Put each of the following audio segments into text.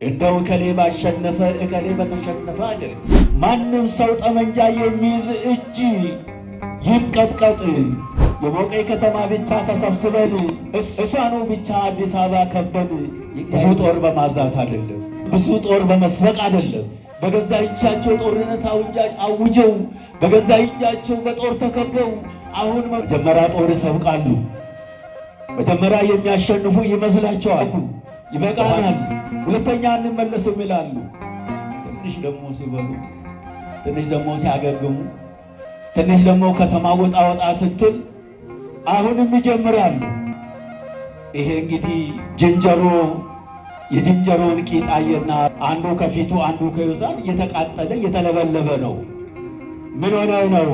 እንደው እከሌ ባሸነፈ እከሌ በተሸነፈ አይደለም። ማንም ሰው ጠመንጃ የሚይዝ እጅ ይንቀጥቀጥ። የሞቀ ከተማ ብቻ ተሰብስበን እሷኑ ብቻ አዲስ አበባ ከበን። ብዙ ጦር በማብዛት አይደለም፣ ብዙ ጦር በመስበቅ አይደለም። በገዛ እጃቸው ጦርነት አውጀው በገዛ እጃቸው በጦር ተከበው አሁን መጀመሪያ ጦር ይሰብቃሉ። መጀመሪያ የሚያሸንፉ ይመስላቸዋል። ይበቃናል፣ ሁለተኛ እንመለስም ይላሉ። ትንሽ ደግሞ ሲበሉ፣ ትንሽ ደግሞ ሲያገግሙ፣ ትንሽ ደግሞ ከተማ ወጣ ወጣ ስትል አሁንም ይጀምራሉ። ይሄ እንግዲህ ዝንጀሮ የዝንጀሮውን ቂጥ አየና አንዱ ከፊቱ አንዱ ከይወስዳል። እየተቃጠለ እየተለበለበ ነው። ምን ሆነ ነው?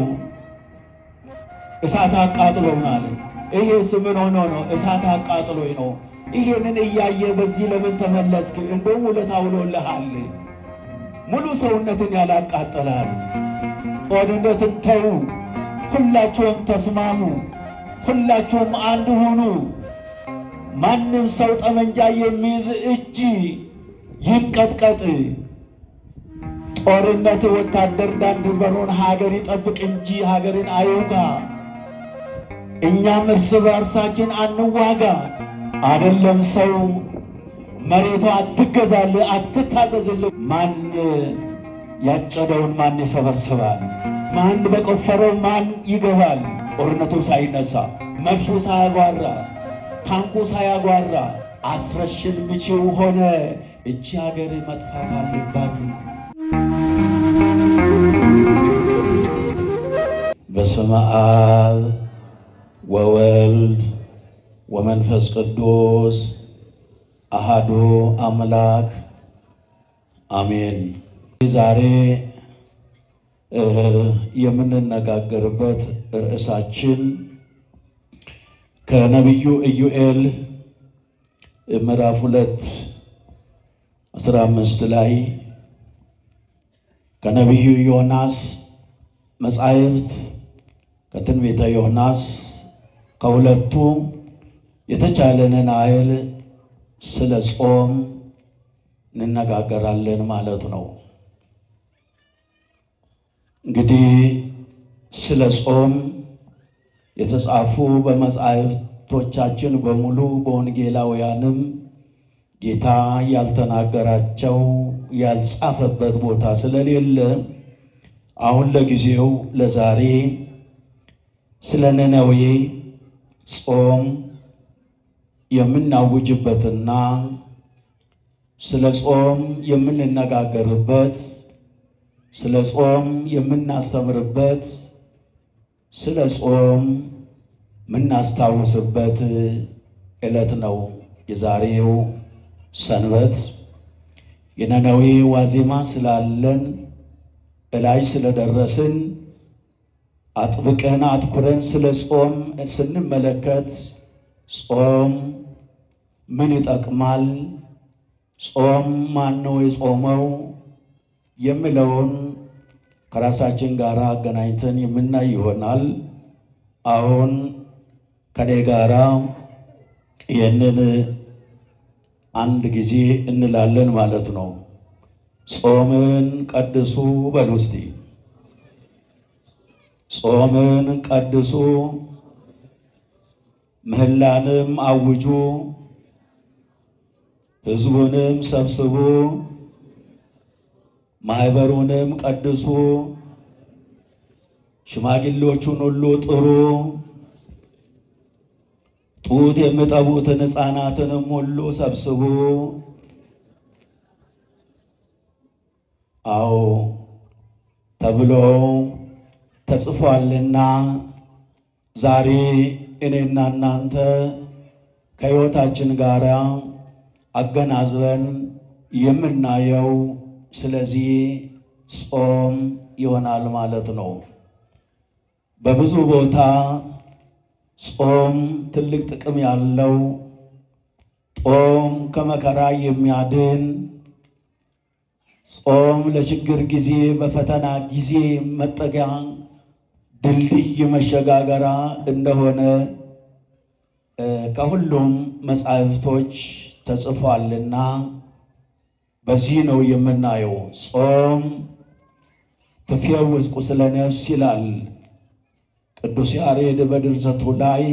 እሳት አቃጥሎናል። ይሄስ ምን ሆኖ ነው? እሳት አቃጥሎኝ ነው። ይሄንን እያየ በዚህ ለምን ተመለስክ? እንደውም ውለታ ውሎልሃል። ሙሉ ሰውነትን ያላቃጥላል። ጦርነትን ተዉ፣ ሁላችሁም ተስማሙ፣ ሁላችሁም አንድ ሁኑ። ማንም ሰው ጠመንጃ የሚይዝ እጅ ይንቀጥቀጥ። ጦርነት ወታደር ዳር ድንበሩን ሀገር ይጠብቅ እንጂ ሀገርን አይውጋ። እኛም እርስ በእርሳችን አንዋጋ። አይደለም ሰው መሬቷ አትገዛል አትታዘዝል። ማን ያጨደውን ማን ይሰበስባል? ማን በቆፈረው ማን ይገባል? ጦርነቱ ሳይነሳ መድፉ ሳያጓራ ታንኩ ሳያጓራ አስረሽን ምቺው ሆነ። እቺ ሀገር መጥፋት አለባት። በስመ አብ ወወልድ ወመንፈስ ቅዱስ አሃዱ አምላክ አሜን። ዛሬ የምንነጋገርበት ርዕሳችን ከነቢዩ ኢዩኤል ምዕራፍ 2:15 ላይ ከነቢዩ ዮናስ መጻሕፍት ከትንቢተ ዮናስ ከሁለቱ የተቻለንን ኃይል ስለ ጾም እንነጋገራለን ማለት ነው። እንግዲህ ስለ ጾም የተጻፉ በመጻሕፍቶቻችን በሙሉ በወንጌላውያንም ጌታ ያልተናገራቸው ያልጻፈበት ቦታ ስለሌለ አሁን ለጊዜው ለዛሬ ስለ ነነዌ ጾም የምናውጅበትና ስለ ጾም የምንነጋገርበት፣ ስለ ጾም የምናስተምርበት፣ ስለ ጾም የምናስታውስበት ዕለት ነው። የዛሬው ሰንበት የነነዌ ዋዜማ ስላለን እላይ ስለደረስን አጥብቀን አትኩረን ስለ ጾም ስንመለከት ጾም ምን ይጠቅማል? ጾም ማን ነው የጾመው? የሚለውን ከራሳችን ጋር አገናኝተን የምናይ ይሆናል። አሁን ከኔ ጋራ ይህንን አንድ ጊዜ እንላለን ማለት ነው። ጾምን ቀድሱ በሉ እስቲ። ጾምን ቀድሱ፣ ምህላንም አውጁ፣ ሕዝቡንም ሰብስቡ፣ ማኅበሩንም ቀድሱ፣ ሽማግሌዎቹን ሁሉ ጥሩ፣ ጡት የሚጠቡትን ሕፃናትንም ሁሉ ሰብስቡ። አዎ ተብሎ ተጽፏልና ዛሬ እኔና እናንተ ከሕይወታችን ጋር አገናዝበን የምናየው ስለዚህ ጾም ይሆናል ማለት ነው። በብዙ ቦታ ጾም ትልቅ ጥቅም ያለው፣ ጾም ከመከራ የሚያድን፣ ጾም ለችግር ጊዜ በፈተና ጊዜ መጠጊያ ድልድይ መሸጋገሪያ እንደሆነ ከሁሉም መጻሕፍቶች ተጽፏልና በዚህ ነው የምናየው። ጾም ትፈውስ ቁስለ ነፍስ ይላል ቅዱስ ያሬድ በድርሰቱ ላይ።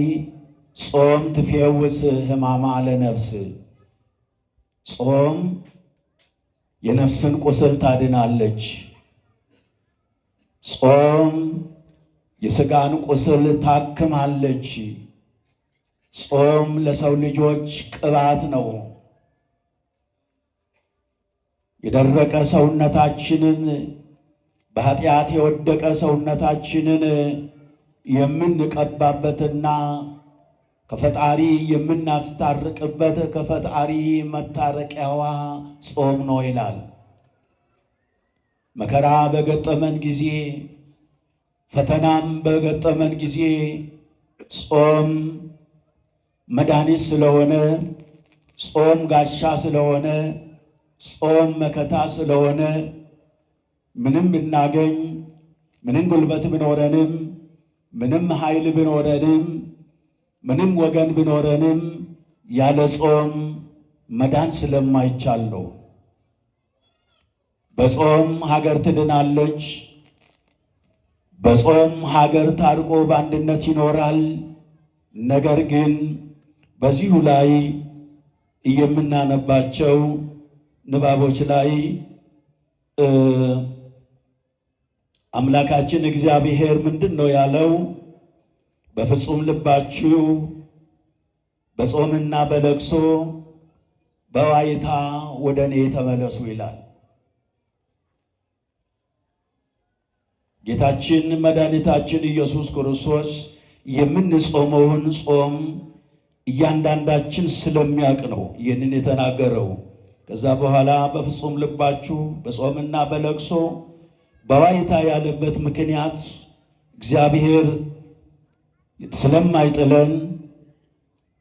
ጾም ትፈውስ ሕማማ ለነፍስ፣ ጾም የነፍስን ቁስል ታድናለች። ጾም የሥጋን ቁስል ታክማለች። ጾም ለሰው ልጆች ቅባት ነው። የደረቀ ሰውነታችንን፣ በኃጢአት የወደቀ ሰውነታችንን የምንቀባበትና ከፈጣሪ የምናስታርቅበት ከፈጣሪ መታረቂያዋ ጾም ነው ይላል። መከራ በገጠመን ጊዜ፣ ፈተናም በገጠመን ጊዜ ጾም መድኃኒት ስለሆነ፣ ጾም ጋሻ ስለሆነ፣ ጾም መከታ ስለሆነ ምንም ብናገኝ፣ ምንም ጉልበት ብኖረንም፣ ምንም ኃይል ብኖረንም፣ ምንም ወገን ብኖረንም ያለ ጾም መዳን ስለማይቻል ነው። በጾም ሀገር ትድናለች። በጾም ሀገር ታርቆ በአንድነት ይኖራል። ነገር ግን በዚሁ ላይ የምናነባቸው ንባቦች ላይ አምላካችን እግዚአብሔር ምንድን ነው ያለው? በፍጹም ልባችሁ በጾምና በለቅሶ በዋይታ ወደ እኔ ተመለሱ ይላል። ጌታችን መድኃኒታችን ኢየሱስ ክርስቶስ የምንጾመውን ጾም እያንዳንዳችን ስለሚያውቅ ነው ይህንን የተናገረው። ከዛ በኋላ በፍጹም ልባችሁ በጾምና በለቅሶ በዋይታ ያለበት ምክንያት እግዚአብሔር ስለማይጥለን፣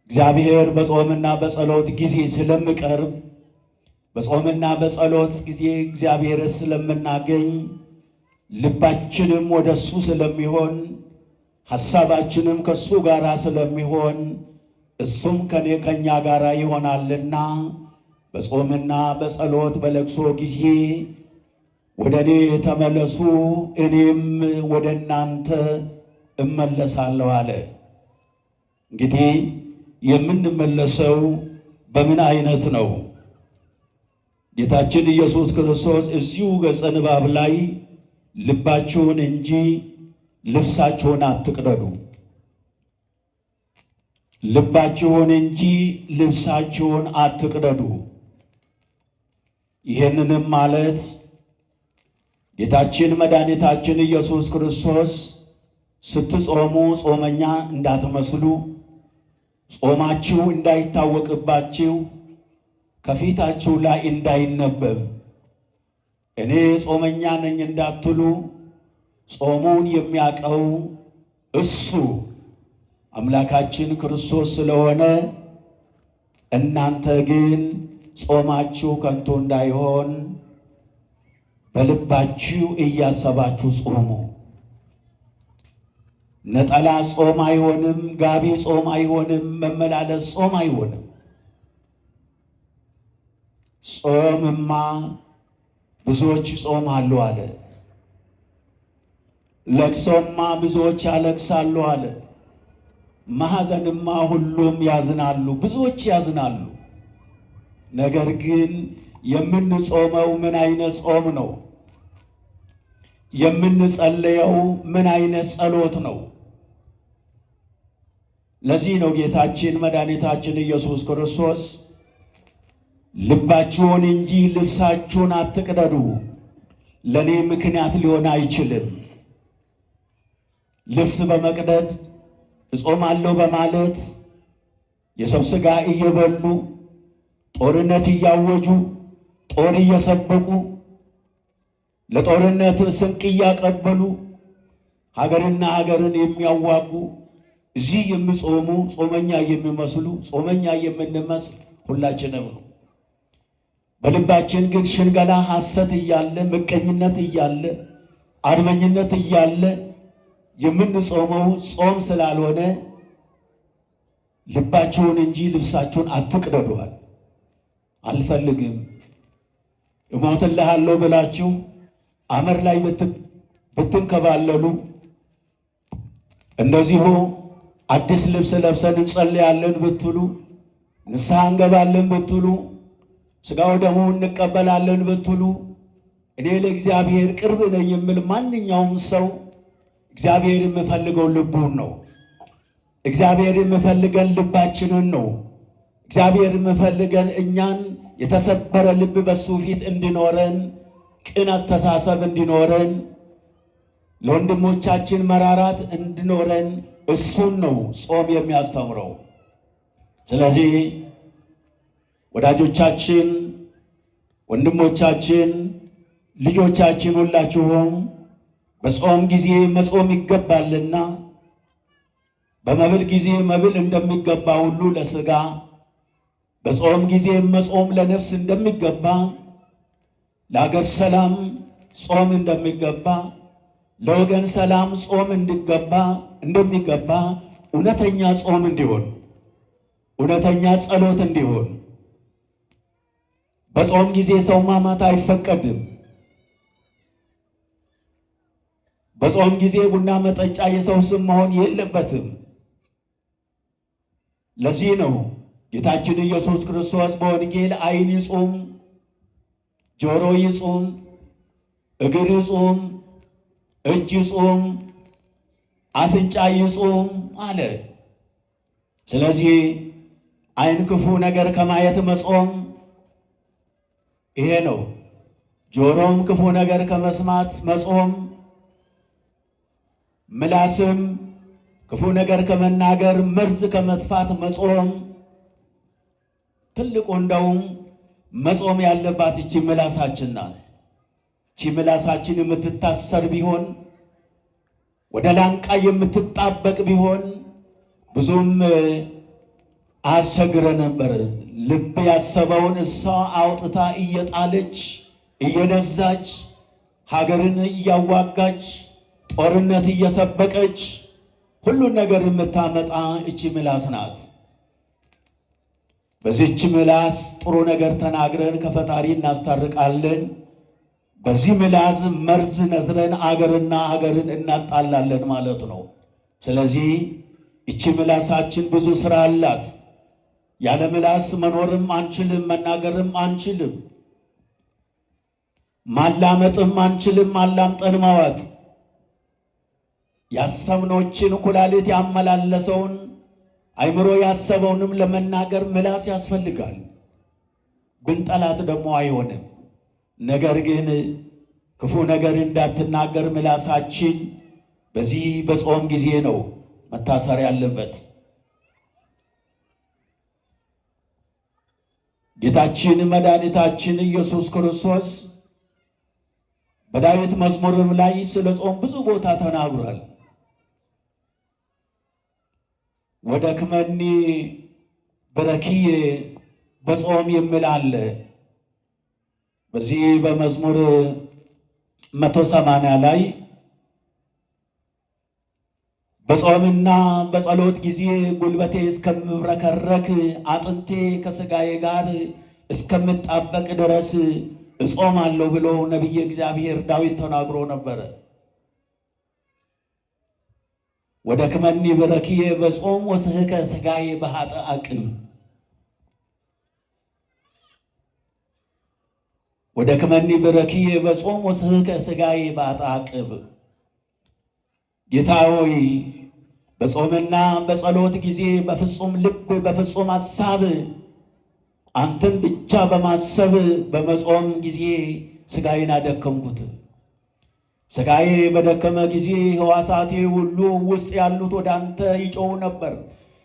እግዚአብሔር በጾምና በጸሎት ጊዜ ስለምቀርብ፣ በጾምና በጸሎት ጊዜ እግዚአብሔር ስለምናገኝ፣ ልባችንም ወደ እሱ ስለሚሆን፣ ሐሳባችንም ከእሱ ጋር ስለሚሆን እሱም ከእኛ ጋር ይሆናልና በጾምና በጸሎት በለቅሶ ጊዜ ወደ እኔ ተመለሱ እኔም ወደ እናንተ እመለሳለሁ አለ። እንግዲህ የምንመለሰው በምን አይነት ነው? ጌታችን ኢየሱስ ክርስቶስ እዚሁ ገጸ ንባብ ላይ ልባችሁን እንጂ ልብሳችሁን አትቅደዱ፣ ልባችሁን እንጂ ልብሳችሁን አትቅደዱ። ይህንንም ማለት ጌታችን መድኃኒታችን ኢየሱስ ክርስቶስ ስትጾሙ ጾመኛ እንዳትመስሉ፣ ጾማችሁ እንዳይታወቅባችሁ፣ ከፊታችሁ ላይ እንዳይነበብ እኔ ጾመኛ ነኝ እንዳትሉ፣ ጾሙን የሚያውቀው እሱ አምላካችን ክርስቶስ ስለሆነ እናንተ ግን ጾማችሁ ከንቱ እንዳይሆን በልባችሁ እያሰባችሁ ጾሙ። ነጠላ ጾም አይሆንም፣ ጋቢ ጾም አይሆንም፣ መመላለስ ጾም አይሆንም። ጾምማ ብዙዎች ይጾማሉ አለ። ለቅሶማ ብዙዎች ያለቅሳሉ አለ። ማሐዘንማ ሁሉም ያዝናሉ፣ ብዙዎች ያዝናሉ። ነገር ግን የምንጾመው ምን አይነት ጾም ነው? የምንጸልየው ምን አይነት ጸሎት ነው? ለዚህ ነው ጌታችን መድኃኒታችን ኢየሱስ ክርስቶስ ልባችሁን እንጂ ልብሳችሁን አትቅደዱ፣ ለእኔ ምክንያት ሊሆን አይችልም። ልብስ በመቅደድ እጾማለሁ በማለት የሰው ሥጋ እየበሉ ጦርነት እያወጁ ጦር እየሰበቁ ለጦርነት ስንቅ እያቀበሉ ሀገርና ሀገርን የሚያዋጉ እዚህ የሚጾሙ ጾመኛ የሚመስሉ ጾመኛ የምንመስል ሁላችንም ነው። በልባችን ግን ሽንገላ፣ ሐሰት እያለ ምቀኝነት እያለ አድመኝነት እያለ የምንጾመው ጾም ስላልሆነ ልባችሁን እንጂ ልብሳችሁን አትቅደዱሃል። አልፈልግም፣ እሞትልሃለሁ ብላችሁ አመር ላይ ብትንከባለሉ፣ እንደዚሁ አዲስ ልብስ ለብሰን እንጸልያለን ብትሉ፣ ንስሐ እንገባለን ብትሉ፣ ሥጋው ደሙ እንቀበላለን ብትሉ፣ እኔ ለእግዚአብሔር ቅርብ ነኝ የሚል ማንኛውም ሰው እግዚአብሔር የሚፈልገው ልቡን ነው። እግዚአብሔር የሚፈልገን ልባችንን ነው። እግዚአብሔር የሚፈልገን እኛን የተሰበረ ልብ በሱ ፊት እንዲኖረን፣ ቅን አስተሳሰብ እንዲኖረን፣ ለወንድሞቻችን መራራት እንዲኖረን እሱን ነው ጾም የሚያስተምረው። ስለዚህ ወዳጆቻችን፣ ወንድሞቻችን፣ ልጆቻችን ሁላችሁም በጾም ጊዜ መጾም ይገባልና በመብል ጊዜ መብል እንደሚገባ ሁሉ ለሥጋ በጾም ጊዜ መጾም ለነፍስ እንደሚገባ፣ ለአገር ሰላም ጾም እንደሚገባ፣ ለወገን ሰላም ጾም እንደሚገባ እውነተኛ ጾም እንዲሆን፣ እውነተኛ ጸሎት እንዲሆን። በጾም ጊዜ ሰው ማማት አይፈቀድም። በጾም ጊዜ ቡና መጠጫ የሰው ስም መሆን የለበትም። ለዚህ ነው ጌታችን ኢየሱስ ክርስቶስ በወንጌል ዓይን ይጹም፣ ጆሮ ይጹም፣ እግር ይጹም፣ እጅ ይጹም፣ አፍንጫ ይጹም አለ። ስለዚህ ዓይን ክፉ ነገር ከማየት መጾም ይሄ ነው። ጆሮም ክፉ ነገር ከመስማት መጾም፣ ምላስም ክፉ ነገር ከመናገር መርዝ ከመጥፋት መጾም። ትልቁ እንደውም መጾም ያለባት እቺ ምላሳችን ናት። እቺ ምላሳችን የምትታሰር ቢሆን፣ ወደ ላንቃ የምትጣበቅ ቢሆን ብዙም አስቸግረ ነበር። ልብ ያሰበውን እሷ አውጥታ እየጣለች እየነዛች፣ ሀገርን እያዋጋች፣ ጦርነት እየሰበቀች ሁሉን ነገር የምታመጣ እቺ ምላስ ናት። በዚህች ምላስ ጥሩ ነገር ተናግረን ከፈጣሪ እናስታርቃለን። በዚህ ምላስ መርዝ ነዝረን አገርና ሀገርን እናጣላለን ማለት ነው። ስለዚህ እቺ ምላሳችን ብዙ ስራ አላት። ያለ ምላስ መኖርም አንችልም፣ መናገርም አንችልም፣ ማላመጥም አንችልም። አላምጠን ማዋጥ ያሰብኖችን ኩላሊት ያመላለሰውን አይምሮ ያሰበውንም ለመናገር ምላስ ያስፈልጋል። ብንጠላት ደግሞ አይሆንም። ነገር ግን ክፉ ነገር እንዳትናገር ምላሳችን በዚህ በጾም ጊዜ ነው መታሰር ያለበት። ጌታችን መድኃኒታችን ኢየሱስ ክርስቶስ በዳዊት መዝሙርም ላይ ስለ ጾም ብዙ ቦታ ተናግሯል። ወደ ክመኒ በረኪዬ በጾም የሚል አለ። በዚህ በመዝሙር 180 ላይ በጾምና በጸሎት ጊዜ ጉልበቴ እስከምብረከረክ አጥንቴ ከሥጋዬ ጋር እስከምጣበቅ ድረስ እጾማለሁ ብሎ ነቢየ እግዚአብሔር ዳዊት ተናግሮ ነበረ። ወደ ክመኒ በረኪዬ በጾም ወስሕከ ሥጋዬ በኃጥአቅም፣ ወደ ክመኒ በረኪዬ በጾም ወስሕከ ሥጋዬ በኃጥአቅም። ጌታ ሆይ በጾምና በጸሎት ጊዜ በፍጹም ልብ በፍጹም ሐሳብ አንተን ብቻ በማሰብ በመጾም ጊዜ ሥጋዬን አደከምኩት። ሥጋዬ በደከመ ጊዜ ሕዋሳቴ ሁሉ ውስጥ ያሉት ወደ አንተ ይጮኹ ነበር፣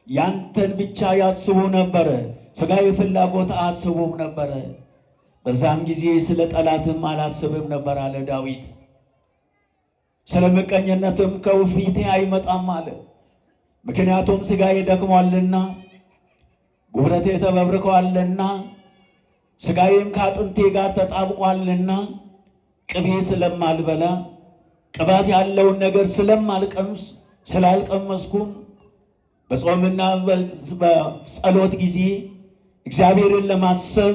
ያንተን ብቻ ያስቡ ነበረ፣ ሥጋዬ ፍላጎት አያስቡም ነበረ። በዛም ጊዜ ስለ ጠላትም አላስብም ነበር አለ ዳዊት። ስለ ምቀኝነትም ከፊቴ አይመጣም አለ። ምክንያቱም ሥጋዬ ደክሟልና ጉብረቴ ተበብርከዋልና ሥጋዬም ከአጥንቴ ጋር ተጣብቋልና ቅቤ ስለማልበላ ቅባት ያለውን ነገር ስለማልቀምስ ስላልቀመስኩም በጾምና በጸሎት ጊዜ እግዚአብሔርን ለማሰብ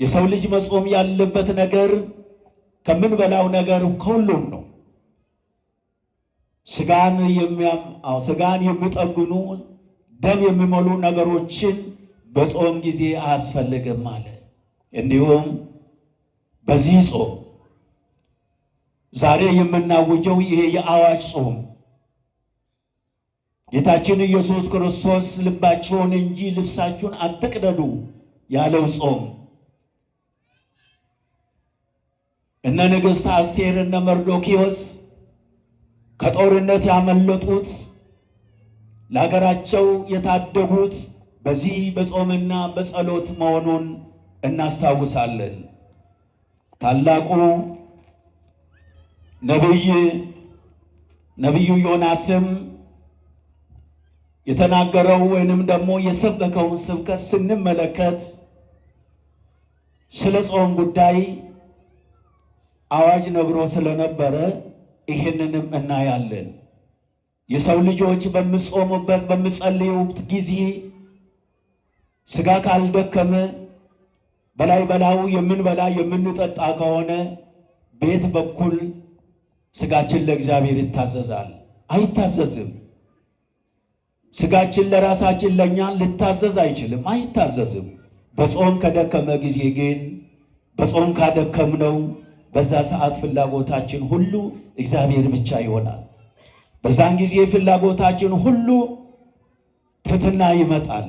የሰው ልጅ መጾም ያለበት ነገር ከምንበላው ነገር ከሁሉም ነው። ስጋን የሚጠግኑ ደም የሚሞሉ ነገሮችን በጾም ጊዜ አያስፈልግም ማለት። እንዲሁም በዚህ ጾም ዛሬ የምናውጀው ይሄ የአዋጅ ጾም ጌታችን ኢየሱስ ክርስቶስ ልባችሁን እንጂ ልብሳችሁን አትቅደዱ ያለው ጾም እነ ንግሥት አስቴር እነ መርዶክዮስ ከጦርነት ያመለጡት ለሀገራቸው የታደጉት በዚህ በጾምና በጸሎት መሆኑን እናስታውሳለን። ታላቁ ነቢዩ ዮናስም የተናገረው ወይንም ደግሞ የሰበከውን ስብከት ስንመለከት ስለ ጾም ጉዳይ አዋጅ ነግሮ ስለነበረ ይህንንም እናያለን። የሰው ልጆች በሚጾሙበት በሚጸልዩት ጊዜ ስጋ ካልደከመ በላዩ የምንበላ የምንጠጣ ከሆነ ቤት በኩል ስጋችን ለእግዚአብሔር ይታዘዛል? አይታዘዝም። ስጋችን ለራሳችን ለኛ ልታዘዝ አይችልም፣ አይታዘዝም። በጾም ከደከመ ጊዜ ግን በጾም ካደከምነው በዛ ሰዓት ፍላጎታችን ሁሉ እግዚአብሔር ብቻ ይሆናል። በዛን ጊዜ ፍላጎታችን ሁሉ ትሕትና ይመጣል።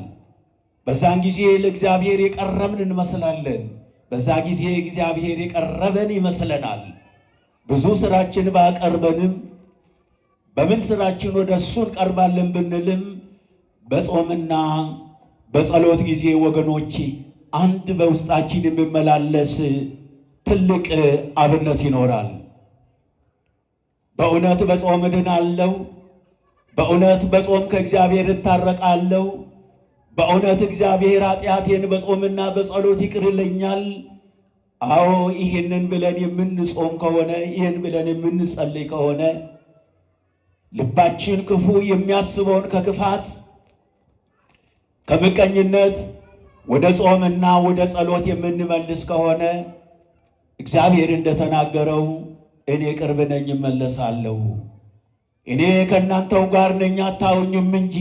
በዛን ጊዜ ለእግዚአብሔር የቀረብን እንመስላለን። በዛ ጊዜ እግዚአብሔር የቀረበን ይመስለናል። ብዙ ስራችን ባቀርበንም በምን ስራችን ወደ እሱ እንቀርባለን ብንልም በጾምና በጸሎት ጊዜ ወገኖቼ አንድ በውስጣችን የሚመላለስ ትልቅ አብነት ይኖራል። በእውነት በጾም እድናለሁ፣ በእውነት በጾም ከእግዚአብሔር እታረቃለሁ፣ በእውነት እግዚአብሔር ኃጢአቴን በጾምና በጸሎት ይቅር ይለኛል። አዎ ይህንን ብለን የምንጾም ከሆነ ይህን ብለን የምንጸልይ ከሆነ ልባችን ክፉ የሚያስበውን ከክፋት ከምቀኝነት ወደ ጾምና ወደ ጸሎት የምንመልስ ከሆነ እግዚአብሔር እንደተናገረው እኔ ቅርብ ነኝ እመለሳለሁ፣ እኔ ከእናንተው ጋር ነኝ አታዩኝም እንጂ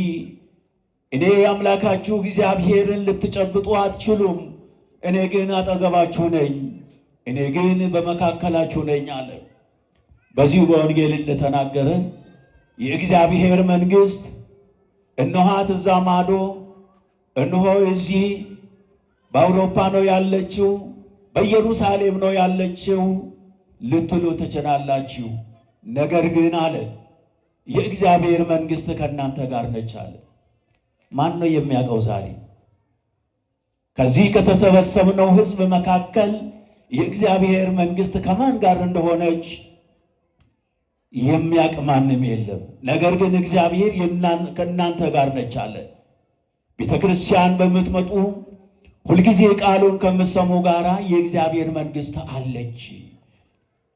እኔ አምላካችሁ እግዚአብሔርን ልትጨብጡ አትችሉም፣ እኔ ግን አጠገባችሁ ነኝ፣ እኔ ግን በመካከላችሁ ነኝ አለ። በዚሁ በወንጌል እንደተናገረ የእግዚአብሔር መንግሥት እነኋት እዛ ማዶ እነሆ እዚህ በአውሮፓ ነው ያለችው፣ በኢየሩሳሌም ነው ያለችው ልትሉ ትችላላችሁ። ነገር ግን አለ የእግዚአብሔር መንግሥት ከእናንተ ጋር ነች አለ። ማን ነው የሚያውቀው? ዛሬ ከዚህ ከተሰበሰብነው ሕዝብ መካከል የእግዚአብሔር መንግሥት ከማን ጋር እንደሆነች የሚያውቅ ማንም የለም። ነገር ግን እግዚአብሔር ከእናንተ ጋር ነች አለ። ቤተ ክርስቲያን በምትመጡ ሁልጊዜ ቃሉን ከምትሰሙ ጋር የእግዚአብሔር መንግሥት አለች፣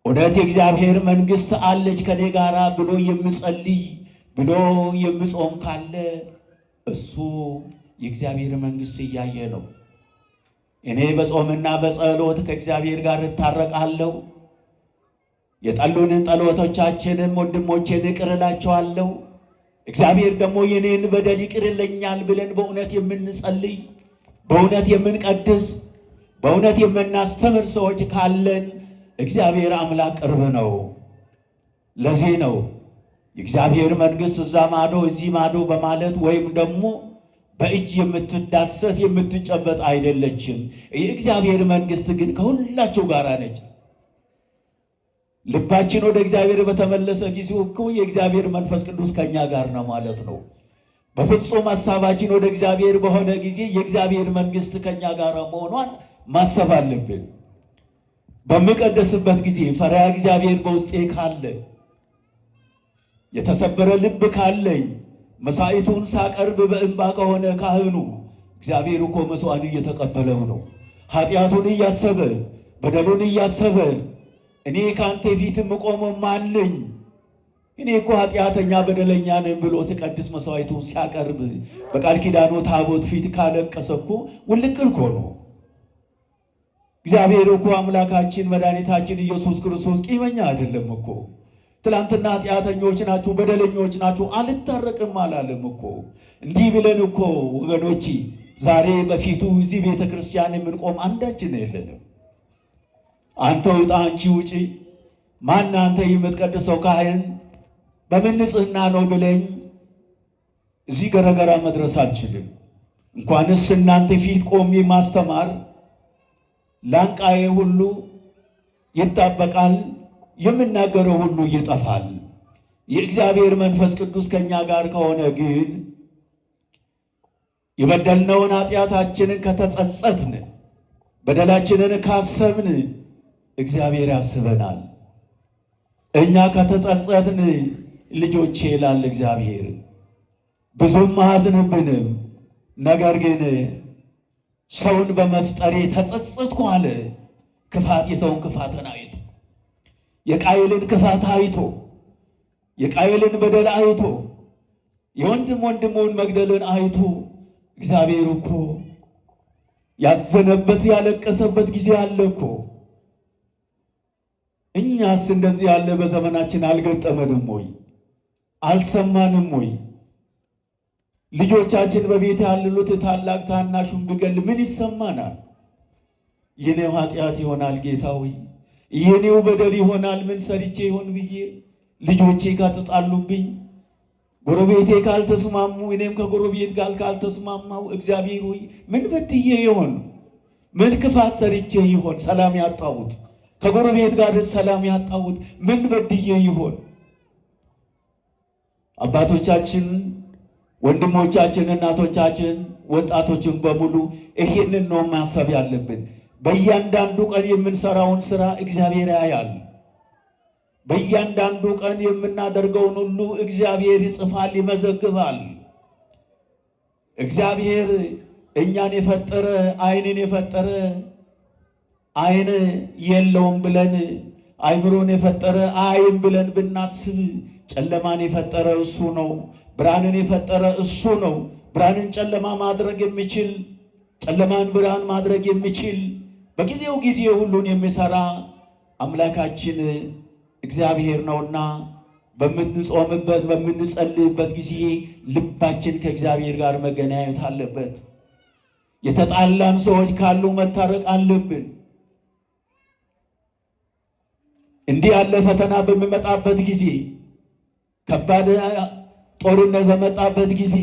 እውነት የእግዚአብሔር መንግሥት አለች ከኔ ጋር ብሎ የሚጸልይ ብሎ የሚጾም ካለ እሱ የእግዚአብሔር መንግሥት እያየ ነው። እኔ በጾምና በጸሎት ከእግዚአብሔር ጋር እታረቃለሁ፣ የጠሉንን ጠላቶቻችንም ወንድሞቼን ይቅር እላቸዋለሁ፣ እግዚአብሔር ደግሞ የኔን በደል ይቅር ይለኛል ብለን በእውነት የምንጸልይ በእውነት የምንቀድስ በእውነት የምናስተምር ሰዎች ካለን እግዚአብሔር አምላክ ቅርብ ነው። ለዚህ ነው የእግዚአብሔር መንግሥት እዛ ማዶ እዚህ ማዶ በማለት ወይም ደግሞ በእጅ የምትዳሰስ የምትጨበጥ አይደለችም። የእግዚአብሔር መንግሥት ግን ከሁላችሁ ጋር ነች። ልባችን ወደ እግዚአብሔር በተመለሰ ጊዜ እኮ የእግዚአብሔር መንፈስ ቅዱስ ከኛ ጋር ነው ማለት ነው። በፍጹም ሐሳባችን ወደ እግዚአብሔር በሆነ ጊዜ የእግዚአብሔር መንግሥት ከኛ ጋር መሆኗን ማሰብ አለብን። በምቀደስበት ጊዜ ፈሪሃ እግዚአብሔር በውስጤ ካለ የተሰበረ ልብ ካለኝ መሥዋዕቱን ሳቀርብ በእንባ ከሆነ ካህኑ እግዚአብሔር እኮ መሥዋዕቱን እየተቀበለው ነው። ኃጢአቱን እያሰበ በደሉን እያሰበ እኔ ካንተ ፊት የምቆመው ማን ነኝ? እኔ እኮ ኃጢአተኛ በደለኛ ነኝ ብሎ ሲቀድስ መሥዋዕቱን ሲያቀርብ በቃል ኪዳኑ ታቦት ፊት ካለቀሰ እኮ ውልቅ እኮ ነው። እግዚአብሔር እኮ አምላካችን መድኃኒታችን ኢየሱስ ክርስቶስ ቂመኛ አይደለም እኮ። ትላንትና ኃጢአተኞች ናችሁ፣ በደለኞች ናችሁ አልታረቅም አላለም እኮ። እንዲህ ብለን እኮ ወገኖች ዛሬ በፊቱ እዚህ ቤተ ክርስቲያን የምንቆም አንዳችን የለንም። አንተ ውጣ፣ አንቺ ውጪ፣ ማን አንተ የምትቀድሰው ካህን በምን ንጽሕና ነው ብለኝ እዚህ ገረገራ መድረስ አልችልም። እንኳንስ እናንተ ፊት ቆሜ ማስተማር ላንቃዬ ሁሉ ይጣበቃል፣ የምናገረው ሁሉ ይጠፋል። የእግዚአብሔር መንፈስ ቅዱስ ከኛ ጋር ከሆነ ግን የበደልነውን ኃጢአታችንን ከተጸጸትን፣ በደላችንን ካሰብን እግዚአብሔር ያስበናል። እኛ ከተጸጸትን ልጆቼ ይላል እግዚአብሔር ብዙም አያዝንብንም። ነገር ግን ሰውን በመፍጠሬ ተጸጸትኩ አለ። ክፋት የሰውን ክፋትን አይቶ የቃየልን ክፋት አይቶ የቃየልን በደል አይቶ የወንድም ወንድሙን መግደልን አይቶ እግዚአብሔር እኮ ያዘነበት ያለቀሰበት ጊዜ አለ እኮ። እኛስ እንደዚህ ያለ በዘመናችን አልገጠመንም ወይ? አልሰማንም ወይ? ልጆቻችን በቤት ያሉት ታላቅ ታናሹን ብገል ምን ይሰማናል? የኔው ኃጢአት ይሆናል ጌታ ሆይ፣ የኔው በደል ይሆናል። ምን ሰርቼ ይሆን ብዬ ልጆቼ ጋር ተጣሉብኝ፣ ጎረቤቴ ካልተስማሙ፣ እኔም ከጎረቤት ጋር ካልተስማማው እግዚአብሔር ሆይ ምን በድዬ ይሆን? ምን ክፋት ሰርቼ ይሆን ሰላም ያጣሁት? ከጎረቤት ጋር ሰላም ያጣሁት ምን በድዬ ይሆን? አባቶቻችን፣ ወንድሞቻችን፣ እናቶቻችን፣ ወጣቶችን በሙሉ ይሄንን ነው ማሰብ ያለብን። በእያንዳንዱ ቀን የምንሰራውን ስራ እግዚአብሔር ያያል። በእያንዳንዱ ቀን የምናደርገውን ሁሉ እግዚአብሔር ይጽፋል፣ ይመዘግባል። እግዚአብሔር እኛን የፈጠረ ዓይንን የፈጠረ ዓይን የለውም ብለን አይምሮን የፈጠረ ዓይን ብለን ብናስብ ጨለማን የፈጠረ እሱ ነው። ብርሃንን የፈጠረ እሱ ነው። ብርሃንን ጨለማ ማድረግ የሚችል ጨለማን ብርሃን ማድረግ የሚችል በጊዜው ጊዜ ሁሉን የሚሰራ አምላካችን እግዚአብሔር ነውና በምንጾምበት በምንጸልይበት ጊዜ ልባችን ከእግዚአብሔር ጋር መገናኘት አለበት። የተጣላን ሰዎች ካሉ መታረቅ አለብን። እንዲህ ያለ ፈተና በሚመጣበት ጊዜ፣ ከባድ ጦርነት በመጣበት ጊዜ፣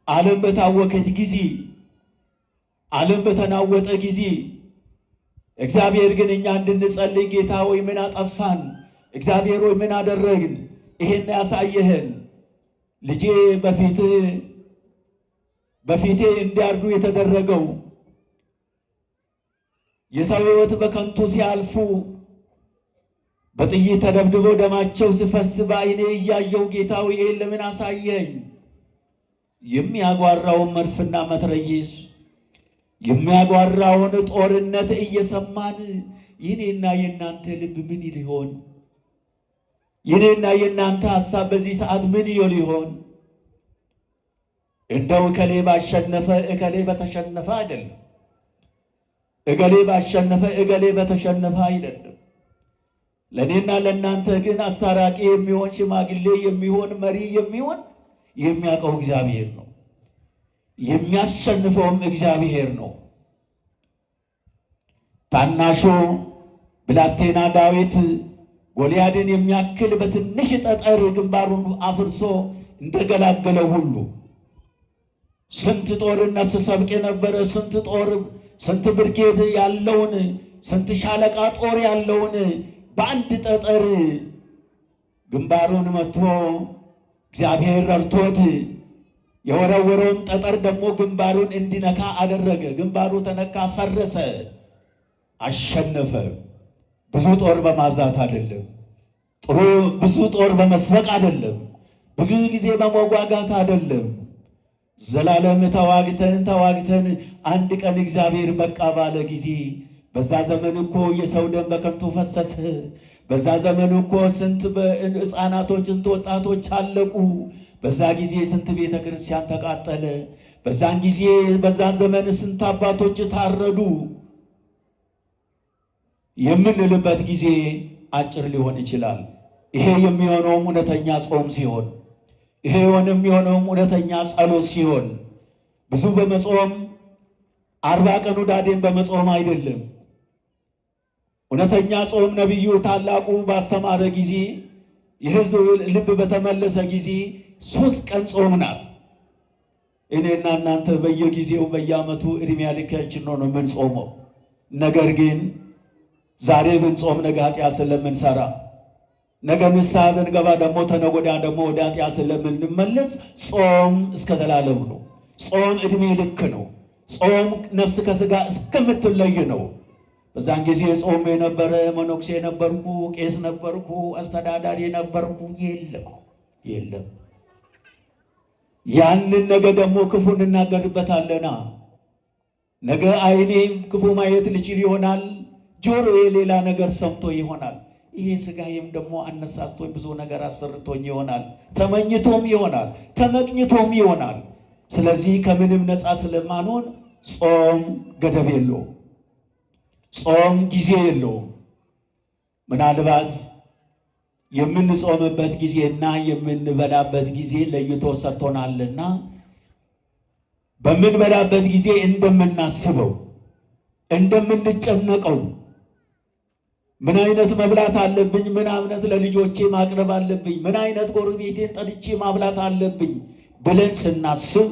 ዓለም በታወከች ጊዜ፣ ዓለም በተናወጠ ጊዜ እግዚአብሔር ግን እኛ እንድንጸልይ ጌታ ሆይ ምን አጠፋን? እግዚአብሔር ሆይ ምን አደረግን? ይሄን ያሳየህን ልጄ በፊቴ እንዲያርዱ የተደረገው የሰው ሕይወት በከንቱ ሲያልፉ በጥይት ተደብድበው ደማቸው ሲፈስ በዓይኔ እያየው ጌታ ሆይ ይሄን ለምን አሳየኝ? የሚያጓራውን መድፍና መትረየስ የሚያጓራውን ጦርነት እየሰማን የኔና የናንተ ልብ ምን ይሆን? የኔና የናንተ ሐሳብ በዚህ ሰዓት ምን ይሆን? እንደው እከሌ ባሸነፈ እከሌ በተሸነፈ አይደለም። እገሌ ባሸነፈ እገሌ በተሸነፈ አይደለም። ለኔና ለናንተ ግን አስታራቂ የሚሆን ሽማግሌ የሚሆን መሪ የሚሆን የሚያውቀው እግዚአብሔር ነው። የሚያሸንፈውም እግዚአብሔር ነው። ታናሹ ብላቴና ዳዊት ጎልያድን የሚያክል በትንሽ ጠጠር ግንባሩን አፍርሶ እንደገላገለው ሁሉ ስንት ጦርነት ሲሰብክ የነበረ ስንት ብርጌድ ያለውን ስንት ሻለቃ ጦር ያለውን በአንድ ጠጠር ግንባሩን መትቶ እግዚአብሔር ረድቶት የወረወረውን ጠጠር ደግሞ ግንባሩን እንዲነካ አደረገ። ግንባሩ ተነካ፣ ፈረሰ፣ አሸነፈ። ብዙ ጦር በማብዛት አይደለም፣ ብዙ ጦር በመስበቅ አይደለም፣ ብዙ ጊዜ በመዋጋት አይደለም። ዘላለም ተዋግተን አንድ ቀን እግዚአብሔር በቃ ባለ ጊዜ በዛ ዘመን እኮ የሰው ደም በከንቱ ፈሰሰ። በዛ ዘመን እኮ ስንት ሕፃናቶች ስንት ወጣቶች አለቁ። በዛ ጊዜ ስንት ቤተ ክርስቲያን ተቃጠለ። በዛን ጊዜ በዛ ዘመን ስንት አባቶች ታረዱ። የምንልበት ጊዜ አጭር ሊሆን ይችላል። ይሄ የሚሆነውም እውነተኛ ጾም ሲሆን፣ ይሄ የሚሆነውም እውነተኛ ጸሎት ሲሆን፣ ብዙ በመጾም 40 ቀን ውዳዴን በመጾም አይደለም። እውነተኛ ጾም ነቢዩ ታላቁ ባስተማረ ጊዜ የሕዝብ ልብ በተመለሰ ጊዜ 3 ቀን ጾም ናት። እኔና እናንተ በየጊዜው በየዓመቱ ዕድሜ ልካችን ነው የምንጾመው። ነገር ግን ዛሬ ብንጾም ነገ ኃጢአት ስለምንሰራ፣ ነገ ንስሐ ብንገባ ደግሞ ተነገ ወዲያ ደግሞ ወደ ኃጢአት ስለምንመለስ ጾም እስከ ዘላለም ነው። ጾም ዕድሜ ልክ ነው። ጾም ነፍስ ከሥጋ እስከምትለይ ነው። በዛን ጊዜ ጾም የነበረ መነኩሴ ነበርኩ፣ ቄስ ነበርኩ፣ አስተዳዳሪ ነበርኩ የለም። ያንን ነገ ደግሞ ክፉ እንናገርበታለና ነገ ዓይኔ ክፉ ማየት ልችል ይሆናል፣ ጆሮዬ ሌላ ነገር ሰምቶ ይሆናል። ይሄ ሥጋዬም ደግሞ አነሳስቶኝ ብዙ ነገር አሰርቶኝ ይሆናል፣ ተመኝቶም ይሆናል፣ ተመቅኝቶም ይሆናል። ስለዚህ ከምንም ነፃ ስለማንሆን ጾም ገደብ የለውም። ጾም ጊዜ የለውም። ምናልባት የምንጾምበት ጊዜና የምንበላበት ጊዜ ለይቶ ሰጥቶናልና በምንበላበት ጊዜ እንደምናስበው እንደምንጨነቀው ምን አይነት መብላት አለብኝ፣ ምን አይነት ለልጆቼ ማቅረብ አለብኝ፣ ምን አይነት ጎረቤቴን ጠልቼ ማብላት አለብኝ ብለን ስናስብ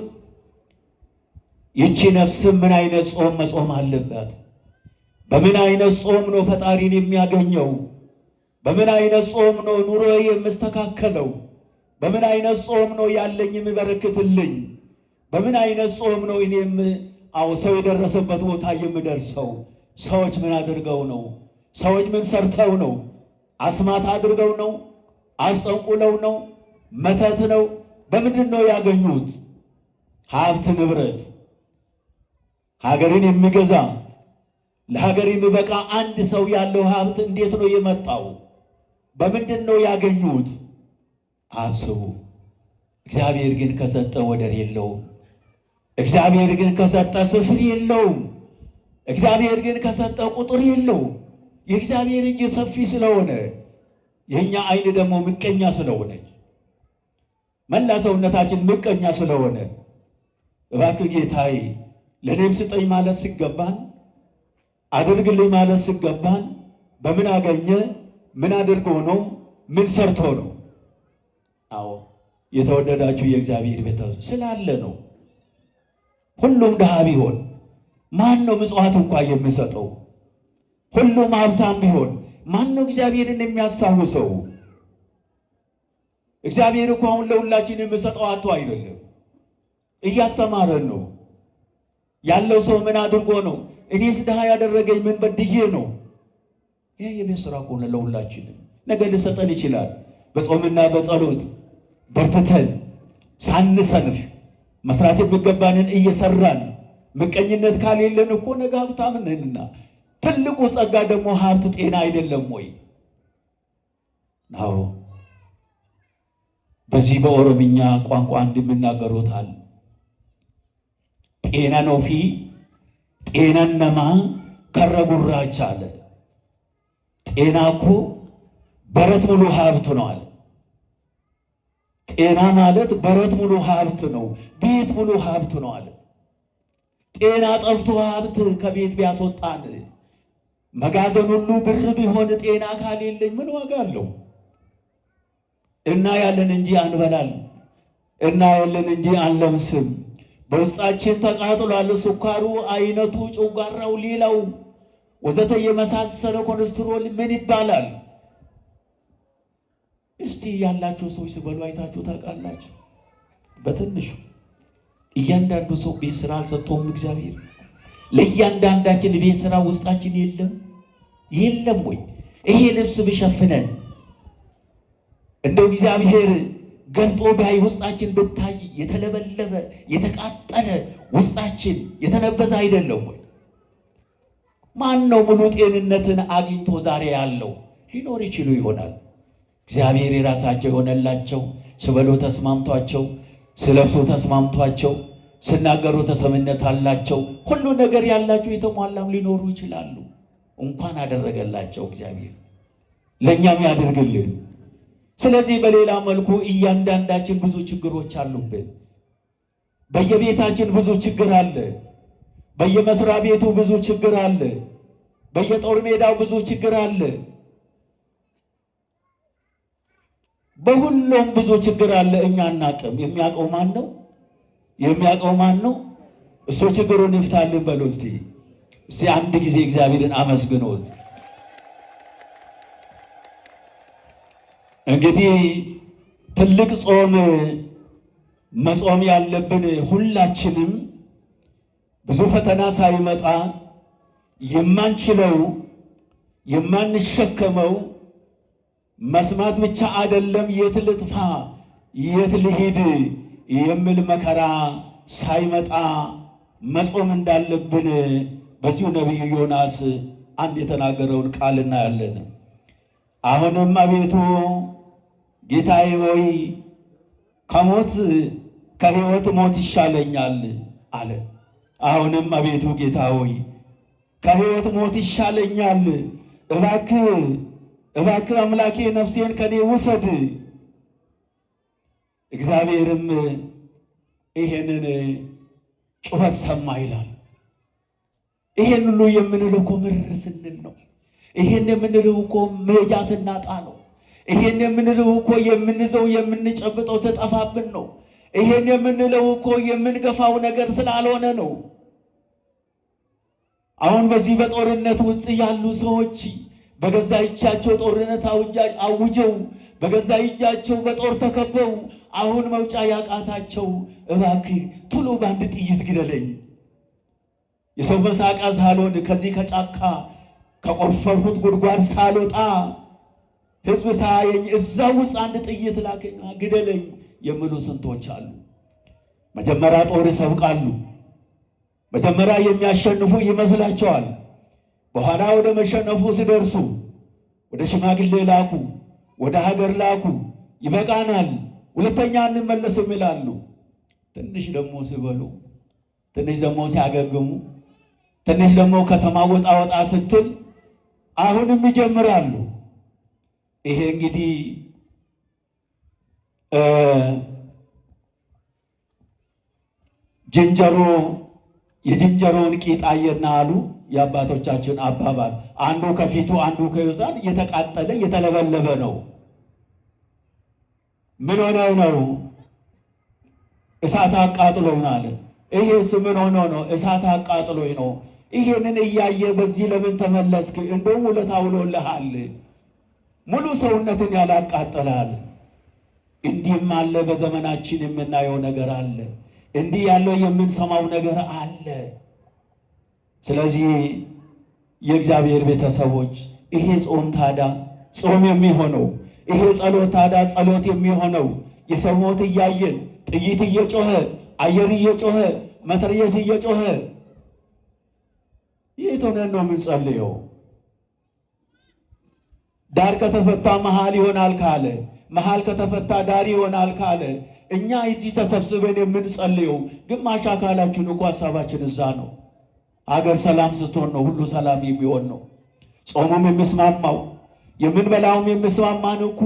ይቺ ነፍስም ምን አይነት ጾም መጾም አለባት? በምን አይነት ጾም ነው ፈጣሪን የሚያገኘው? በምን አይነት ጾም ነው ኑሮ የምስተካከለው? በምን አይነት ጾም ነው ያለኝ የሚበረክትልኝ? በምን አይነት ጾም ነው እኔም ሰው የደረሰበት ቦታ የምደርሰው? ሰዎች ምን አድርገው ነው? ሰዎች ምን ሰርተው ነው? አስማት አድርገው ነው? አስጠንቁለው ነው? መተት ነው? በምንድን ነው ያገኙት? ሀብት ንብረት፣ ሀገርን የሚገዛ ለሀገር የሚበቃ አንድ ሰው ያለው ሀብት እንዴት ነው የመጣው? በምንድን ነው ያገኙት? አስቡ። እግዚአብሔር ግን ከሰጠ ወደር የለውም። እግዚአብሔር ግን ከሰጠ ስፍር የለውም። እግዚአብሔር ግን ከሰጠ ቁጥር የለውም። የእግዚአብሔር እጅ ሰፊ ስለሆነ የእኛ ዓይን ደግሞ ምቀኛ ስለሆነ መላ ሰውነታችን ምቀኛ ስለሆነ እባክህ ጌታዬ ለእኔም ስጠኝ ማለት ሲገባን፣ አድርግልኝ ማለት ሲገባን በምን አገኘ? ምን አድርጎ ነው? ምን ሰርቶ ነው? አዎ የተወደዳችሁ የእግዚአብሔር ቤተሰብ ስላለ ነው። ሁሉም ድሃ ቢሆን ማን ነው ምጽዋት እንኳን የሚሰጠው? ሁሉም ሀብታም ቢሆን ማን ነው እግዚአብሔርን የሚያስታውሰው? እግዚአብሔር እኮ አሁን ለሁላችን የሚሰጠው አጥቶ አይደለም፣ እያስተማረን ነው። ያለው ሰው ምን አድርጎ ነው? እኔስ ድሃ ያደረገኝ ምን በድዬ ነው? ይህ የቤት ሥራ ከሆነ ለሁላችንም ነገ ሊሰጠን ይችላል። በጾምና በጸሎት በርትተን ሳንሰንፍ መስራት የሚገባንን እየሰራን ምቀኝነት ካሌለን እኮ ነገ ሀብታም ነንና፣ ትልቁ ጸጋ ደግሞ ሀብት ጤና አይደለም ወይ? ናው በዚህ በኦሮምኛ ቋንቋ እንደምናገሩታል ጤና ነው ፊ ጤናን ነማ ከረጉራቻ አለ። ጤና እኮ በረት ሙሉ ሀብት ነው አለ። ጤና ማለት በረት ሙሉ ሀብት ነው፣ ቤት ሙሉ ሀብት ነው አለ። ጤና ጠፍቶ ሀብት ከቤት ቢያስወጣን መጋዘን ሁሉ ብር ቢሆን ጤና ካሌለኝ ምን ዋጋ አለው? እና ያለን እንጂ አንበላል፣ እና ያለን እንጂ አንለምስም። በውስጣችን ተቃጥሏል። ስኳሩ፣ አይነቱ፣ ጨጓራው፣ ሌላው ወዘተ የመሳሰለ ኮሌስትሮል ምን ይባላል? እስቲ ያላችሁ ሰዎች ሲበሉ አይታችሁ ታውቃላችሁ? በትንሹ እያንዳንዱ ሰው ቤት ስራ አልሰጠውም እግዚአብሔር? ለእያንዳንዳችን ቤት ስራ ውስጣችን የለም ወይ? ይሄ ልብስ ብሸፍነን እንደው እግዚአብሔር ገልጦ ቢያይ ውስጣችን ብታይ የተለበለበ የተቃጠለ ውስጣችን የተነበዘ አይደለም ወይ? ማን ነው ሙሉ ጤንነትን አግኝቶ ዛሬ ያለው? ሊኖር ይችሉ ይሆናል። እግዚአብሔር የራሳቸው የሆነላቸው ስበሉ ተስማምቷቸው፣ ስለብሱ ተስማምቷቸው፣ ስናገሩ ተሰምነት አላቸው። ሁሉ ነገር ያላቸው የተሟላም ሊኖሩ ይችላሉ። እንኳን አደረገላቸው እግዚአብሔር፣ ለእኛም ያደርግልን። ስለዚህ በሌላ መልኩ እያንዳንዳችን ብዙ ችግሮች አሉብን። በየቤታችን ብዙ ችግር አለ። በየመስሪያ ቤቱ ብዙ ችግር አለ። በየጦር ሜዳው ብዙ ችግር አለ። በሁሉም ብዙ ችግር አለ። እኛ አናቅም። የሚያውቀው ማን ነው? የሚያውቀው ማን ነው? እሱ ችግሩን ይፍታልን በሉ እስቲ። አንድ ጊዜ እግዚአብሔርን አመስግኖት። እንግዲህ ትልቅ ጾም መጾም ያለብን ሁላችንም ብዙ ፈተና ሳይመጣ የማንችለው የማንሸከመው መስማት ብቻ አይደለም፣ የት ልጥፋ የት ልሂድ የሚል መከራ ሳይመጣ መጾም እንዳለብን በዚሁ ነቢዩ ዮናስ አንድ የተናገረውን ቃል እናያለን። አሁንም አቤቱ ጌታዬ ሆይ ከሞት ከሕይወት ሞት ይሻለኛል አለ። አሁንም አቤቱ ጌታ ሆይ ከሕይወት ሞት ይሻለኛል፣ እባክህ አምላኬ ነፍሴን ከኔ ውሰድ። እግዚአብሔርም ይሄንን ጩኸት ሰማ ይላል። ይሄን ሁሉ የምንለው እኮ ምርር ስንል ነው። ይሄን የምንለው እኮ መሄጃ ስናጣ ነው። ይሄን የምንለው እኮ የምንዘው የምንጨብጠው ተጠፋብን ነው። ይሄን የምንለው እኮ የምንገፋው ነገር ስላልሆነ ነው። አሁን በዚህ በጦርነት ውስጥ ያሉ ሰዎች በገዛ እጃቸው ጦርነት አውጀው በገዛ እጃቸው በጦር ተከበው አሁን መውጫ ያቃታቸው፣ እባክህ ቶሎ በአንድ ጥይት ግደለኝ፣ የሰው መሳቃ ሳልሆን ከዚህ ከጫካ ከቆፈርሁት ጉድጓድ ሳልወጣ ሕዝብ ሳያየኝ እዛ ውስጥ አንድ ጥይት ላከኝ ግደለኝ የሚሉ ስንቶች አሉ። መጀመሪያ ጦር ይሰብቃሉ። መጀመሪያ የሚያሸንፉ ይመስላቸዋል። በኋላ ወደ መሸነፉ ሲደርሱ ወደ ሽማግሌ ላኩ፣ ወደ ሀገር ላኩ። ይበቃናል፣ ሁለተኛ እንመለስም ይላሉ። ትንሽ ደግሞ ሲበሉ፣ ትንሽ ደግሞ ሲያገግሙ፣ ትንሽ ደግሞ ከተማ ወጣ ወጣ ስትል አሁንም ይጀምራሉ። ይሄ እንግዲህ ዝንጀሮ የዝንጀሮውን ቂጥ አየና አሉ የአባቶቻችን አባባል። አንዱ ከፊቱ አንዱ ከይወስዳል፣ እየተቃጠለ እየተለበለበ ነው። ምን ሆነ ነው? እሳት አቃጥሎኝ አለ። ይሄስ ምን ሆኖ ነው? እሳት አቃጥሎኝ ነው። ይሄንን እያየ በዚህ ለምን ተመለስክ? እንደውም ውለታ ውሎልሃል፣ ሙሉ ሰውነትን ያላቃጥላል። እንዲህም አለ፣ በዘመናችን የምናየው ነገር አለ። እንዲህ ያለው የምንሰማው ነገር አለ። ስለዚህ የእግዚአብሔር ቤተሰቦች ይሄ ጾም ታዲያ ጾም የሚሆነው ይሄ ጸሎት ታዲያ ጸሎት የሚሆነው የሰው ሞት እያየን ጥይት እየጮኸ አየር እየጮኸ መትረየስ እየጮኸ የት ሆነን ነው የምንጸልየው? ዳር ከተፈታ መሃል ይሆናል ካለ፣ መሃል ከተፈታ ዳር ይሆናል ካለ እኛ እዚህ ተሰብስበን የምንጸልየው ግማሽ አካላችን እኮ ሀሳባችን እዛ ነው። አገር ሰላም ስትሆን ነው ሁሉ ሰላም የሚሆን ነው። ጾሙም የሚስማማው የምንበላውም የሚስማማን እኮ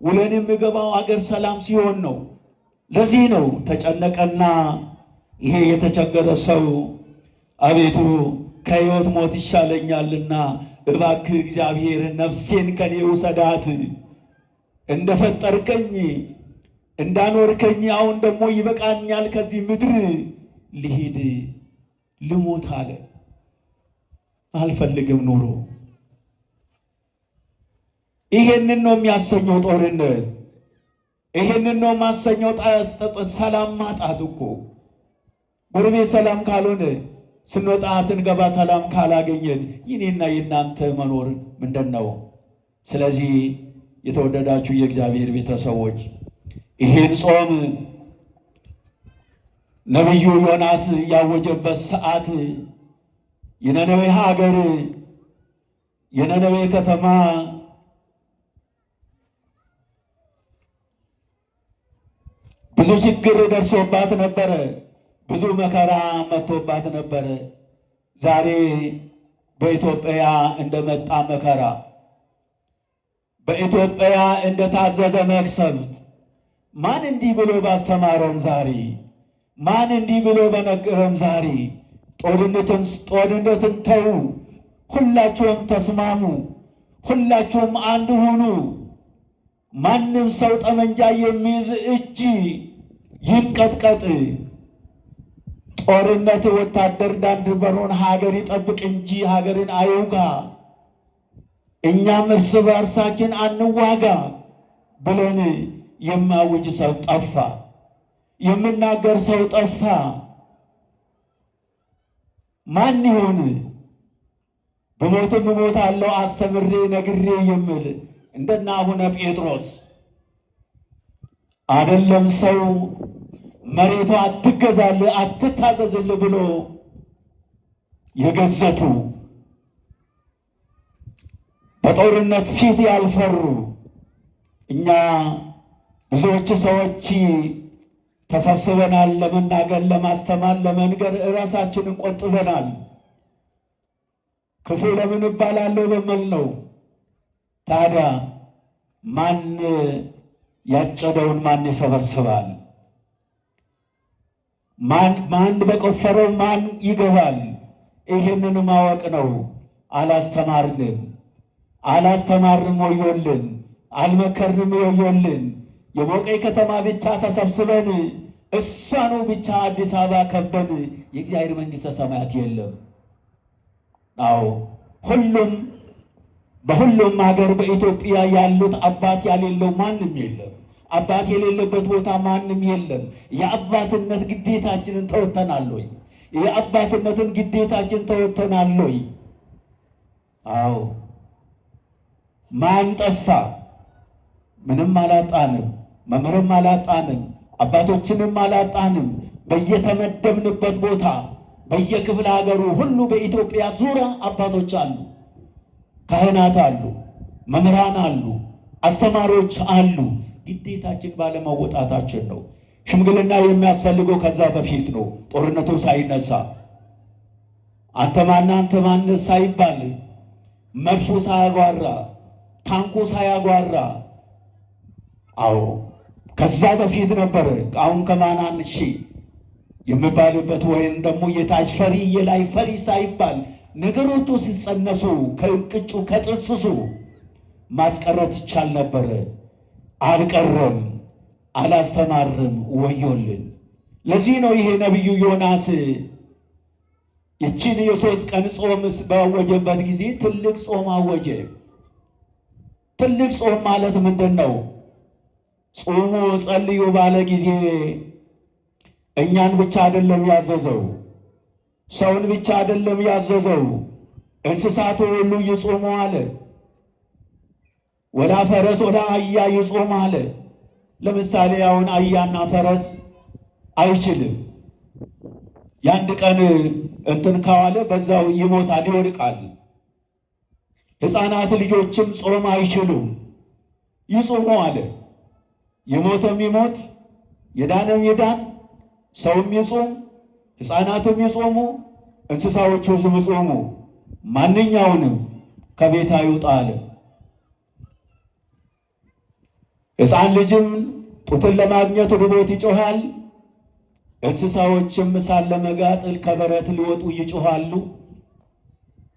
ውለን የሚገባው አገር ሰላም ሲሆን ነው። ለዚህ ነው ተጨነቀና ይሄ የተቸገረ ሰው አቤቱ ከሕይወት ሞት ይሻለኛልና እባክህ እግዚአብሔር ነፍሴን ከኔ ውሰዳት፣ እንደፈጠርከኝ እንዳኖርከኝ አሁን ደግሞ ይበቃኛል፣ ከዚህ ምድር ልሂድ ልሞት አለ። አልፈልግም ኑሮ። ይሄንን ነው የሚያሰኘው ጦርነት። ይሄንን ነው ማሰኘው ሰላም ማጣት እኮ። ጎረቤት ሰላም ካልሆነ ስንወጣ ስንገባ ሰላም ካላገኘን የኔና የእናንተ መኖር ምንድን ነው? ስለዚህ የተወደዳችሁ የእግዚአብሔር ቤተሰቦች ይሄን ጾም ነቢዩ ዮናስ ያወጀበት ሰዓት የነነዌ ሀገር የነነዌ ከተማ ብዙ ችግር ደርሶባት ነበረ። ብዙ መከራ መጥቶባት ነበረ። ዛሬ በኢትዮጵያ እንደመጣ መከራ፣ በኢትዮጵያ እንደታዘዘ መቅሰፍት ማን እንዲህ ብሎ ባስተማረን ዛሬ? ማን እንዲህ ብሎ በነገረን ዛሬ? ጦርነትን ተዉ፣ ሁላችሁም ተስማሙ፣ ሁላችሁም አንድ ሁኑ። ማንም ሰው ጠመንጃ የሚይዝ እጅ ይንቀጥቀጥ። ጦርነት ወታደር ዳር ድንበሩን ሀገር ይጠብቅ እንጂ ሀገርን አይውጋ። እኛም እርስ በእርሳችን አንዋጋ ብለን የሚያውጅ ሰው ጠፋ፣ የሚናገር ሰው ጠፋ። ማን ይሆን? በሞትም እሞታለሁ አስተምሬ ነግሬ የሚል እንደና አቡነ ጴጥሮስ አይደለም ሰው መሬቷ አትገዛልህ አትታዘዝልህ ብሎ የገዘቱ በጦርነት ፊት ያልፈሩ እኛ ብዙዎች ሰዎች ተሰብስበናል። ለመናገር፣ ለማስተማር፣ ለመንገር ራሳችንን ቆጥበናል። ክፉ ለምን እባላለሁ በሚል ነው። ታዲያ ማን ያጨደውን ማን ይሰበስባል? ማን በቆፈረው ማን ይገባል? ይህንን ማወቅ ነው። አላስተማርንም ወዮልን፣ አልመከርንም ወዮልን። የሞቀይ ከተማ ብቻ ተሰብስበን እሷኑ ብቻ አዲስ አበባ ከበን የእግዚአብሔር መንግሥተ ሰማያት የለም። አዎ በሁሉም ሀገር በኢትዮጵያ ያሉት አባት ያሌለው ማንም የለም። አባት የሌለበት ቦታ ማንም የለም። የአባትነት ግዴታችንን ተወጥተናል ወይ? የአባትነትን ግዴታችን ተወጥተናል ወይ? አዎ። ማን ጠፋ? ምንም አላጣንም። መምህርም አላጣንም። አባቶችንም አላጣንም። በየተመደብንበት ቦታ በየክፍለ ሀገሩ ሁሉ በኢትዮጵያ ዙሪያ አባቶች አሉ፣ ካህናት አሉ፣ መምህራን አሉ፣ አስተማሪዎች አሉ። ግዴታችን ባለመወጣታችን ነው። ሽምግልና የሚያስፈልገው ከዛ በፊት ነው። ጦርነቱ ሳይነሳ አንተ ማን ሳይባል መድፉ ሳያጓራ ታንኩ ሳያጓራ፣ አዎ ከዛ በፊት ነበረ። አሁን ከማናንሺ የሚባልበት ወይም ደግሞ የታች ፈሪ የላይ ፈሪ ሳይባል ነገሮቹ ሲጸነሱ ከእቅጩ ከጥንስሱ ማስቀረት ይቻል ነበረ። አልቀረም፣ አላስተማርም፣ ወዮልን። ለዚህ ነው ይሄ ነቢዩ ዮናስ ይችን የ3 ቀን ጾም ባወጀበት ጊዜ ትልቅ ጾም አወጀ። ትልቅ ጾም ማለት ምንድን ነው? ጾሙ ጸልዩ ባለ ጊዜ እኛን ብቻ አይደለም ያዘዘው፣ ሰውን ብቻ አይደለም ያዘዘው፣ እንስሳቱ ሁሉ ይጾሙ አለ። ወላ ፈረስ ወላ አህያ ይጾም አለ። ለምሳሌ አሁን አህያና ፈረስ አይችልም። የአንድ ቀን እንትን ከዋለ በዛው ይሞታል፣ ይወድቃል። ሕፃናት ልጆችም ጾም አይችሉም፣ ይጾሙ አለ። የሞተም ይሞት፣ የዳነም ይዳን፣ ሰውም ይጾም፣ ሕፃናትም ይጾሙ፣ እንስሳዎቹም ይጾሙ፣ ማንኛውንም ከቤት አይውጣ አለ። ሕፃን ልጅም ጡትን ለማግኘት ርቦት ይጮኻል። እንስሳዎችም ሳር ለመጋጠል ከበረት ሊወጡ ይጮኻሉ።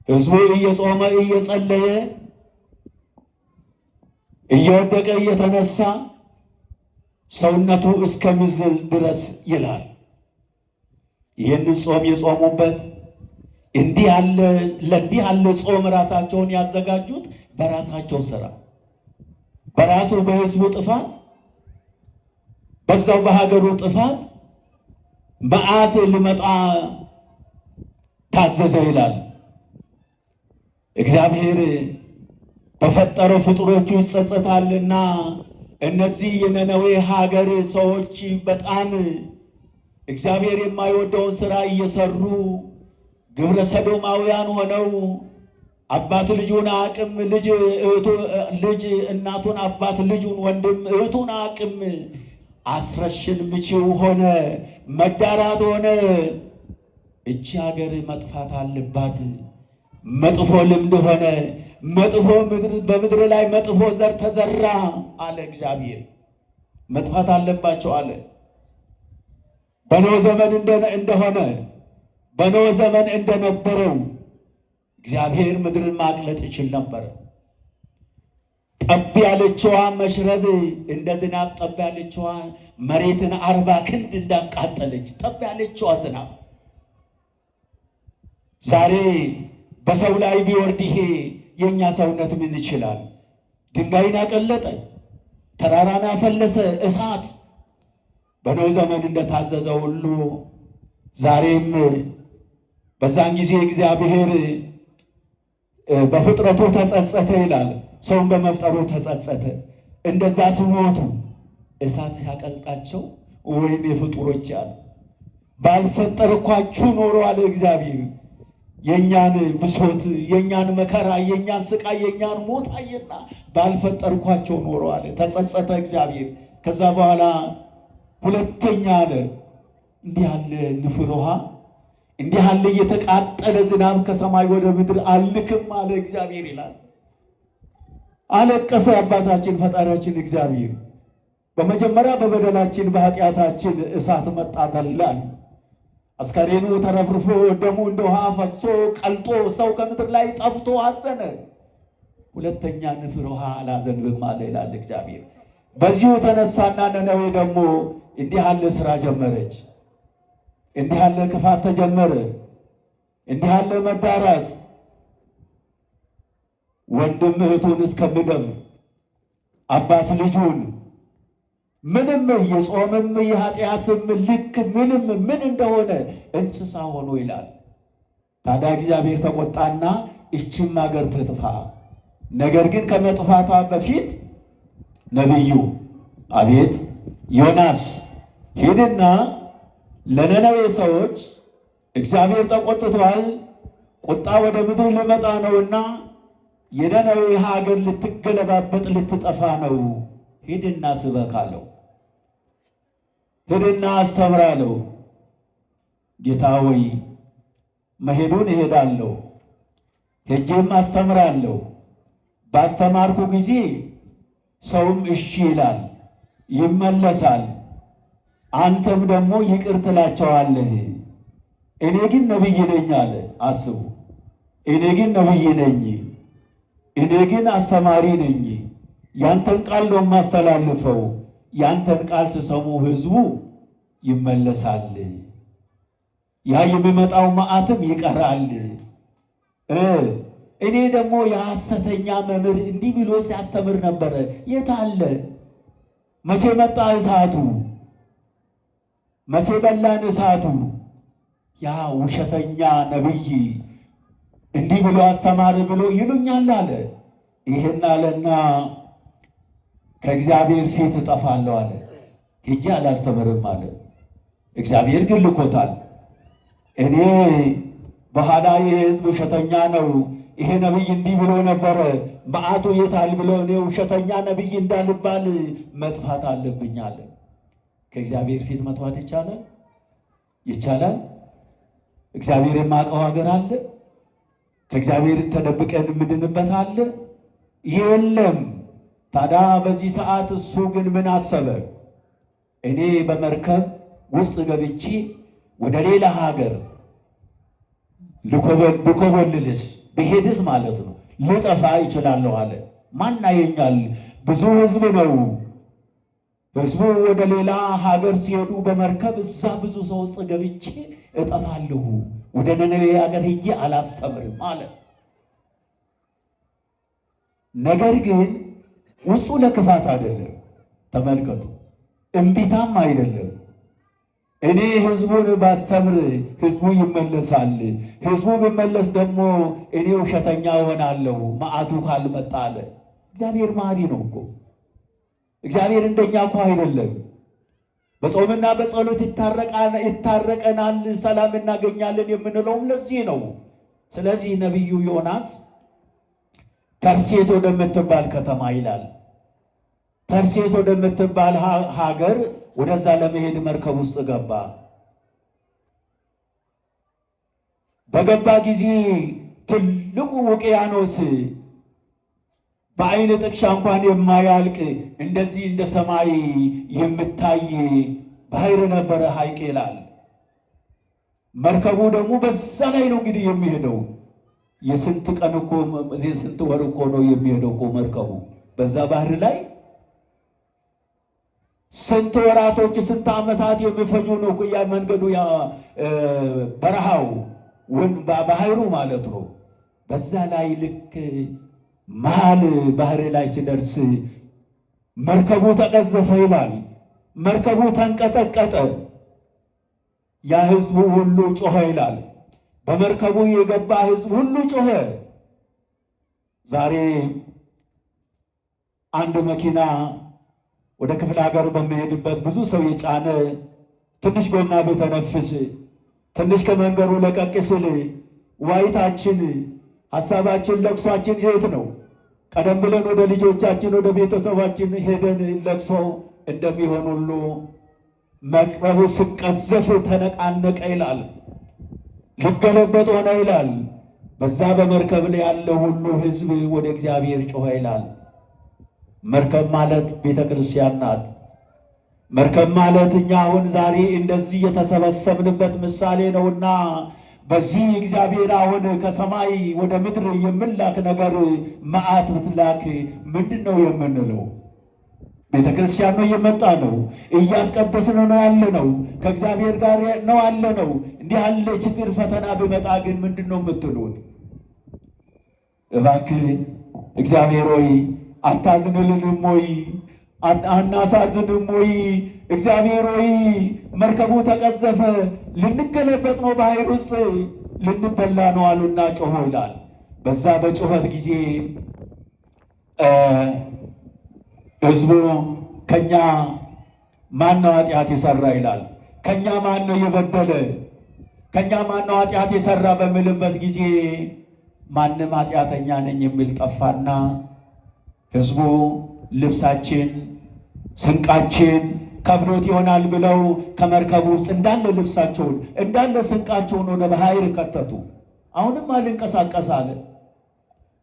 ሕዝቡ እየጾመ እየጸለየ እየወደቀ እየተነሳ ሰውነቱ እስከሚዝል ድረስ ይላል። ይህንን ጾም የጾሙበት ለእንዲህ ያለ ጾም ራሳቸውን ያዘጋጁት በራሳቸው ሥራ፣ በራሱ በሕዝቡ ጥፋት፣ በዛው በሀገሩ ጥፋት መዓት ሊመጣ ታዘዘ ይላል። እግዚአብሔር በፈጠረው ፍጡሮቹ ይጸጸታልና እነዚህ የነነዌ ሀገር ሰዎች በጣም እግዚአብሔር የማይወደውን ሥራ እየሰሩ ግብረ ሰዶማውያን ሆነው አባት ልጁን አቅም ልጅ እናቱን አባት ልጁን ወንድም እህቱን አቅም አስረሽን ምቺው ሆነ፣ መዳራት ሆነ። እቺ ሀገር መጥፋት አለባት። መጥፎ ልምድ ሆነ። መጥፎ በምድር ላይ መጥፎ ዘር ተዘራ አለ እግዚአብሔር። መጥፋት አለባቸው አለ። በኖህ ዘመን እንደሆነ በኖህ ዘመን እንደነበረው እግዚአብሔር ምድርን ማቅለጥ ይችል ነበር። ጠብ ያለችዋ መሽረብ እንደ ዝናብ ጠብ ያለችዋ መሬትን 40 ክንድ እንዳቃጠለች ጠብ ያለችዋ ዝናብ ዛሬ በሰው ላይ ቢወርድ ይሄ የኛ ሰውነት ምን ይችላል? ድንጋይን አቀለጠ፣ ተራራን አፈለሰ፣ እሳት በኖህ ዘመን እንደታዘዘ ሁሉ ዛሬም በዛን ጊዜ እግዚአብሔር በፍጥረቱ ተጸጸተ ይላል። ሰውን በመፍጠሩ ተጸጸተ። እንደዛ ሲሞቱ እሳት ሲያቀልጣቸው ወይኔ ፍጡሮች ያሉ ባልፈጠርኳችሁ ኖሮ አለ እግዚአብሔር። የእኛን ብሶት፣ የእኛን መከራ፣ የእኛን ስቃይ፣ የእኛን ሞት አየና ባልፈጠርኳቸው ኖሮ አለ። ተጸጸተ እግዚአብሔር። ከዛ በኋላ ሁለተኛ አለ እንዲህ ያለ ንፍር ውሃ፣ እንዲህ ያለ የተቃጠለ ዝናብ ከሰማይ ወደ ምድር አልክም አለ እግዚአብሔር ይላል። አለቀሰ አባታችን ፈጣሪያችን እግዚአብሔር። በመጀመሪያ በበደላችን በኃጢአታችን እሳት መጣ በላን። አስከሬኑ ተረፍርፎ ደሙ እንደ ውሃ ፈሶ ቀልጦ ሰው ከምድር ላይ ጠፍቶ አዘነ። ሁለተኛ ንፍር ውሃ አላዘንብም አለ ይላል እግዚአብሔር። በዚሁ ተነሳና ነነዌ ደግሞ እንዲህ ያለ ስራ ጀመረች። እንዲህ ያለ ክፋት ተጀመረ። እንዲህ ያለ መዳራት፣ ወንድም እህቱን እስከሚደፍር፣ አባት ልጁን፣ ምንም የጾምም የኃጢአትም ልክ ምንም ምን እንደሆነ እንስሳ ሆኖ ይላል። ታዲያ እግዚአብሔር ተቆጣና እችም ሀገር ትጥፋ። ነገር ግን ከመጥፋቷ በፊት ነቢዩ አቤት ዮናስ ሂድና ለነነዌ ሰዎች እግዚአብሔር ተቆጥቷል፣ ቁጣ ወደ ምድር ሊመጣ ነውና የነነዌ ሀገር ልትገለባበጥ ልትጠፋ ነው፣ ሂድና ስበክ አለው። ሂድና አስተምራለሁ። ጌታ ሆይ መሄዱን እሄዳለሁ፣ ሄጄም አስተምራለሁ። ባስተማርኩ ጊዜ ሰውም እሺ ይላል ይመለሳል፣ አንተም ደግሞ ይቅር ትላቸዋለህ። እኔ ግን ነቢይ ነኝ አለ። አስቡ፣ እኔ ግን ነቢይ ነኝ፣ እኔ ግን አስተማሪ ነኝ። ያንተን ቃል ነው የማስተላልፈው። ያንተን ቃል ሲሰሙ ሕዝቡ ይመለሳል፣ ያ የሚመጣው መዓትም ይቀራል። እኔ ደግሞ የሐሰተኛ መምህር እንዲህ ብሎ ሲያስተምር ነበረ። የት አለ? መቼ መጣ እሳቱ? መቼ በላን እሳቱ? ያ ውሸተኛ ነቢይ እንዲህ ብሎ አስተማር ብሎ ይሉኛል አለ። ይህን አለና ከእግዚአብሔር ፊት እጠፋለሁ አለ። ሄጄ አላስተምርም አለ። እግዚአብሔር ግን ልኮታል። እኔ በኋላ ይህ ሕዝብ ውሸተኛ ነው፣ ይሄ ነቢይ እንዲህ ብሎ ነበረ፣ መዓቱ የታል ብሎ እኔ ውሸተኛ ነቢይ እንዳልባል መጥፋት አለብኝ አለ። ከእግዚአብሔር ፊት መጥፋት ይቻላል? ይቻላል? እግዚአብሔር የማውቀው ሀገር አለ? ከእግዚአብሔር ተደብቀን የምድንበት አለ? የለም። ታዲያ በዚህ ሰዓት እሱ ግን ምን አሰበ? እኔ በመርከብ ውስጥ ገብቼ ወደ ሌላ ሀገር ብኮበልልስ ብሄድስ ማለት ነው ልጠፋ ይችላለሁ አለ። ማን ያየኛል? ብዙ ሕዝብ ነው። ሕዝቡ ወደ ሌላ ሀገር ሲሄዱ በመርከብ እዛ ብዙ ሰው ውስጥ ገብቼ እጠፋለሁ። ወደ ነነዌ ሀገር ሄጄ አላስተምርም አለ። ነገር ግን ውስጡ ለክፋት አይደለም። ተመልከቱ፣ እምቢታም አይደለም። እኔ ሕዝቡን ባስተምር ሕዝቡ ይመለሳል፣ ሕዝቡ ቢመለስ ደግሞ እኔ ውሸተኛ እሆናለሁ መዓቱ ካልመጣ አለ። እግዚአብሔር መሐሪ ነው እኮ። እግዚአብሔር እንደኛ እኮ አይደለም። በጾምና በጸሎት ይታረቀናል፣ ሰላም እናገኛለን የምንለውም ለዚህ ነው። ስለዚህ ነቢዩ ዮናስ ተርሴስ ወደምትባል ከተማ ይላል፣ ተርሴስ ወደምትባል ሀገር ወደዛ ለመሄድ መርከብ ውስጥ ገባ። በገባ ጊዜ ትልቁ ውቅያኖስ በአይነ ጥቅሻ እንኳን የማያልቅ እንደዚህ እንደ ሰማይ የምታይ ባህር ነበረ ሐይቅ ይላል። መርከቡ ደግሞ በዛ ላይ ነው እንግዲህ የሚሄደው። የስንት ቀን እኮ የስንት ወር እኮ ነው የሚሄደው እኮ መርከቡ በዛ ባህር ላይ ስንት ወራቶች ስንት ዓመታት የሚፈጁ ነው እኮ ያ መንገዱ ያ በረሃው ባህሩ ማለት ነው። በዛ ላይ ልክ መሃል ባህር ላይ ሲደርስ መርከቡ ተቀዘፈ ይላል። መርከቡ ተንቀጠቀጠ፣ ያ ሕዝቡ ሁሉ ጮኸ ይላል። በመርከቡ የገባ ሕዝብ ሁሉ ጮኸ። ዛሬ አንድ መኪና ወደ ክፍለ ሀገር በሚሄድበት ብዙ ሰው የጫነ ትንሽ ጎማ ቢተነፍስ ትንሽ ከመንገዱ ለቀቅ ስል ዋይታችን፣ ሐሳባችን፣ ለቅሷችን የት ነው? ቀደም ብለን ወደ ልጆቻችን ወደ ቤተሰባችን ሄደን ለቅሶ እንደሚሆን ሁሉ መርከቡ ሲቀዘፍ ተነቃነቀ ይላል። ሊገለበጥ ሆነ ይላል። በዛ በመርከብ ላይ ያለ ሁሉ ሕዝብ ወደ እግዚአብሔር ጮኸ ይላል። መርከብ ማለት ቤተ ክርስቲያን ናት። መርከብ ማለት እኛ አሁን ዛሬ እንደዚህ የተሰበሰብንበት ምሳሌ ነውና በዚህ እግዚአብሔር አሁን ከሰማይ ወደ ምድር የምላክ ነገር መዓት ብትላክ ምንድን ነው የምንለው? ቤተ ክርስቲያን ነው እየመጣ ነው፣ እያስቀደስን ነው ያለ ነው፣ ከእግዚአብሔር ጋር ነው ያለ ነው። እንዲህ ያለ ችግር ፈተና ቢመጣ ግን ምንድን ነው የምትሉት? እባክህ እግዚአብሔር ሆይ አታዝንልንም ወይ? አናሳዝንም ወይ? እግዚአብሔር ሆይ መርከቡ ተቀዘፈ፣ ልንገለበጥ ነው፣ ባህር ውስጥ ልንበላ ነው አሉና ጮሆ ይላል። በዛ በጩኸት ጊዜ ሕዝቡ ከኛ ማን ነው ኃጢአት የሰራ ይላል። ከኛ ማን ነው የበደለ? ከኛ ማን ነው ኃጢአት የሰራ በሚልበት ጊዜ ማንም ኃጢአተኛ ነኝ የሚል ጠፋና ሕዝቡ ልብሳችን፣ ስንቃችን ከብዶት ይሆናል ብለው ከመርከቡ ውስጥ እንዳለ ልብሳቸውን እንዳለ ስንቃቸውን ወደ ባህር ከተቱ። አሁንም አልንቀሳቀስ አለ።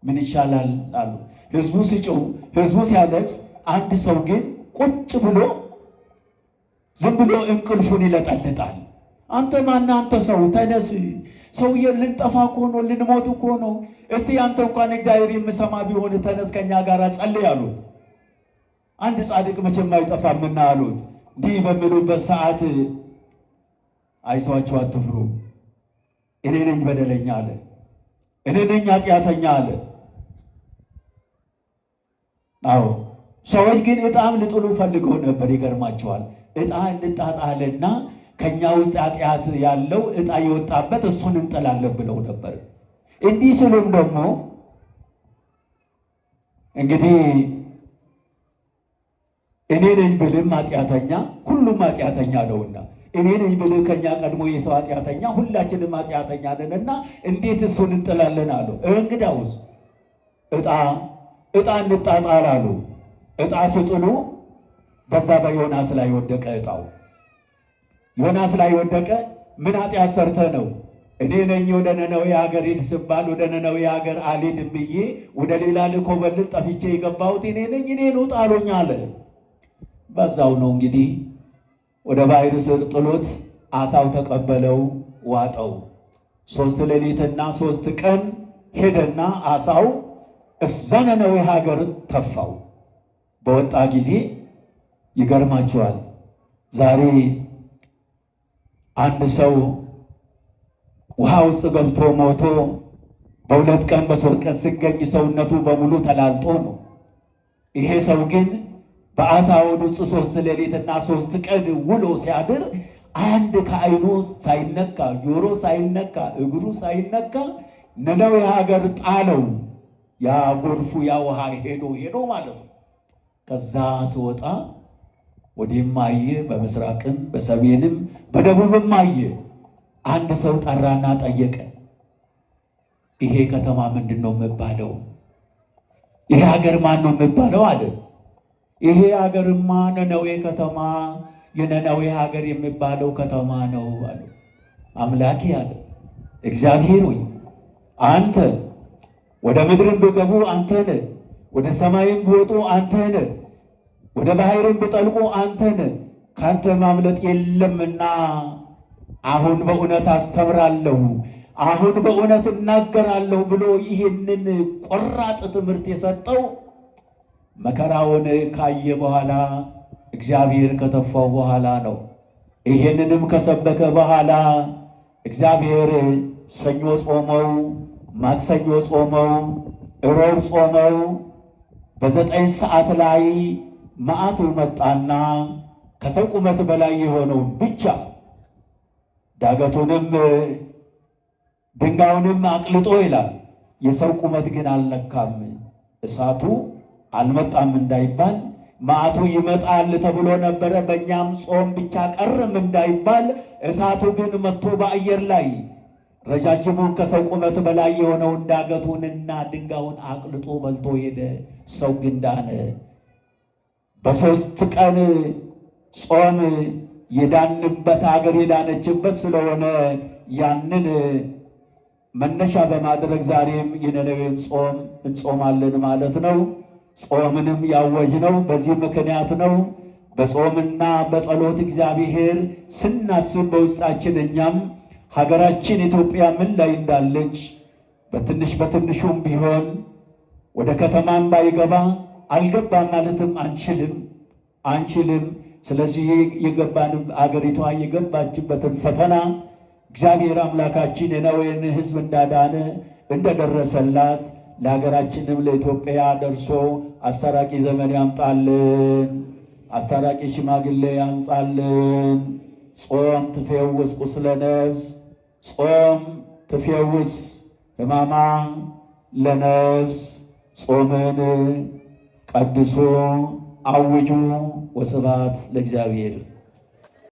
ምን ይሻላል አሉ። ሕዝቡ ሲጮህ፣ ሕዝቡ ሲያለቅስ፣ አንድ ሰው ግን ቁጭ ብሎ ዝም ብሎ እንቅልፉን ይለጠልጣል። አንተ ማነህ? አንተ ሰው ተነስ፣ ሰውዬ ልንጠፋ እኮ ነው፣ ልንሞት እኮ ነው። እስቲ አንተ እንኳን እግዚአብሔር የምሰማ ቢሆን ተነስ ከኛ ጋር ጸልይ አሉት። አንድ ጻድቅ መቼም አይጠፋምና አሉት። እንዲህ በሚሉበት ሰዓት አይዟችሁ፣ አትፍሩ፣ እኔ ነኝ በደለኛ አለ። እኔ ነኝ ኃጢአተኛ አለ። አዎ ሰዎች ግን ዕጣም ልጥሉ ፈልገው ነበር። ይገርማቸዋል። ዕጣ እንጣጣልና ከኛ ውስጥ ኃጢአት ያለው ዕጣ የወጣበት እሱን እንጠላለን ብለው ነበር። እንዲህ ስሉም ደግሞ እንግዲህ እኔ ነኝ ብልም ኃጢአተኛ ሁሉም ኃጢአተኛ ነውና እኔ ነኝ ብልህ ከኛ ቀድሞ የሰው ኃጢአተኛ ሁላችንም ኃጢአተኛ ነንና እንዴት እሱን እንጥላለን አሉ። እንግዳውስ ዕጣ እንጣጣል አሉ። ዕጣ ስጥሉ በዛ በዮናስ ላይ ወደቀ። ዕጣው ዮናስ ላይ ወደቀ። ምን ኃጢአት ሰርተ ነው? እኔ ነኝ ወደ ነነዌ ሀገር ሂድ ስባል ወደ ነነዌ ሀገር አልሄድም ብዬ ወደ ሌላ ልኮበልል ጠፍቼ የገባሁት እኔ ነኝ፣ እኔን ጣሉኝ አለ። በዛው ነው እንግዲህ ወደ ባህር ስር ጥሎት አሳው ተቀበለው፣ ዋጠው። 3 ሌሊትና 3 ቀን ሄደና አሳው እዛ ነነዌ ሀገር ተፋው። በወጣ ጊዜ ይገርማችኋል። ዛሬ አንድ ሰው ውሃ ውስጥ ገብቶ ሞቶ በ2 ቀን በ3 ቀን ሲገኝ ሰውነቱ በሙሉ ተላልጦ ነው። ይሄ ሰው ግን በአሳ ሆድ ውስጥ 3 ሌሊትና 3 ቀን ውሎ ሲያድር አንድ ከዓይኑ ሳይነካ ጆሮ ሳይነካ እግሩ ሳይነካ ነነዌ ሀገር ጣለው። ያ ጎርፉ ያ ውሃ ሄዶ ማለት ነው። ከዛ ሲወጣ ወዲህም አየ፣ በምስራቅም በሰሜንም በደቡብም አየ። አንድ ሰው ጠራና ጠየቀ፣ ይሄ ከተማ ምንድን ነው የሚባለው? ይሄ ሀገር ማን ነው የሚባለው አለ። ይሄ ሀገርማ ነነዌ ከተማ፣ የነነዌ ሀገር የሚባለው ከተማ ነው አለ። አምላኬ አለ እግዚአብሔር ሆይ አንተ፣ ወደ ምድርን ቢገቡ አንተ ነህ፣ ወደ ሰማይም ቢወጡ አንተ ነህ፣ ወደ ባሕርም ቢጠልቁ አንተ ነህ፣ ካንተ ማምለጥ የለምና አሁን በእውነት አስተምራለሁ፣ አሁን በእውነት እናገራለሁ ብሎ ይህንን ቆራጥ ትምህርት የሰጠው መከራውን ካየ በኋላ እግዚአብሔር ከተፋው በኋላ ነው። ይህንንም ከሰበከ በኋላ እግዚአብሔር ሰኞ ጾመው፣ ማክሰኞ ጾመው፣ እሮብ ጾመው በ9 ሰዓት ላይ መዓቱ መጣና ከሰው ቁመት በላይ የሆነውን ብቻ ዳገቱንም ድንጋዩንም አቅልጦ ይላል። የሰው ቁመት ግን አልነካም። እሳቱ አልመጣም እንዳይባል መዓቱ ይመጣል ተብሎ ነበረ። በእኛም ጾም ብቻ ቀርም እንዳይባል እሳቱ ግን መጥቶ በአየር ላይ ረጃጅሙን ከሰው ቁመት በላይ የሆነውን ዳገቱንና ድንጋዩን አቅልጦ በልቶ ሄደ። ሰው ግን ዳነ። በ3 ቀን ጾም የዳንበት አገር የዳነችበት ስለሆነ ያንን መነሻ በማድረግ ዛሬም የነነዌን ጾም እንጾማለን ማለት ነው። ጾምንም ያወጅነው በዚህ ምክንያት ነው። በጾምና በጸሎት እግዚአብሔር ስናስብ በውስጣችን እኛም ሀገራችን ኢትዮጵያ ምን ላይ እንዳለች በትንሽ በትንሹም ቢሆን ወደ ከተማም ባይገባ አልገባም ማለትም አንችልም። ስለዚህ የገባንም አገሪቷ የገባችበትን ፈተና እግዚአብሔር አምላካችን የነዌን ሕዝብ እንዳዳነ እንደደረሰላት ለሀገራችንም ለኢትዮጵያ ደርሶ አስታራቂ ዘመን ያምጣልን፣ አስታራቂ ሽማግሌ ያምጣልን። ጾም ትፌውስ ቁስለ ነፍስ፣ ጾም ትፌውስ ሕማማ ለነፍስ። ጾምን ቀድሶ አውጁ። ወስብሐት ለእግዚአብሔር።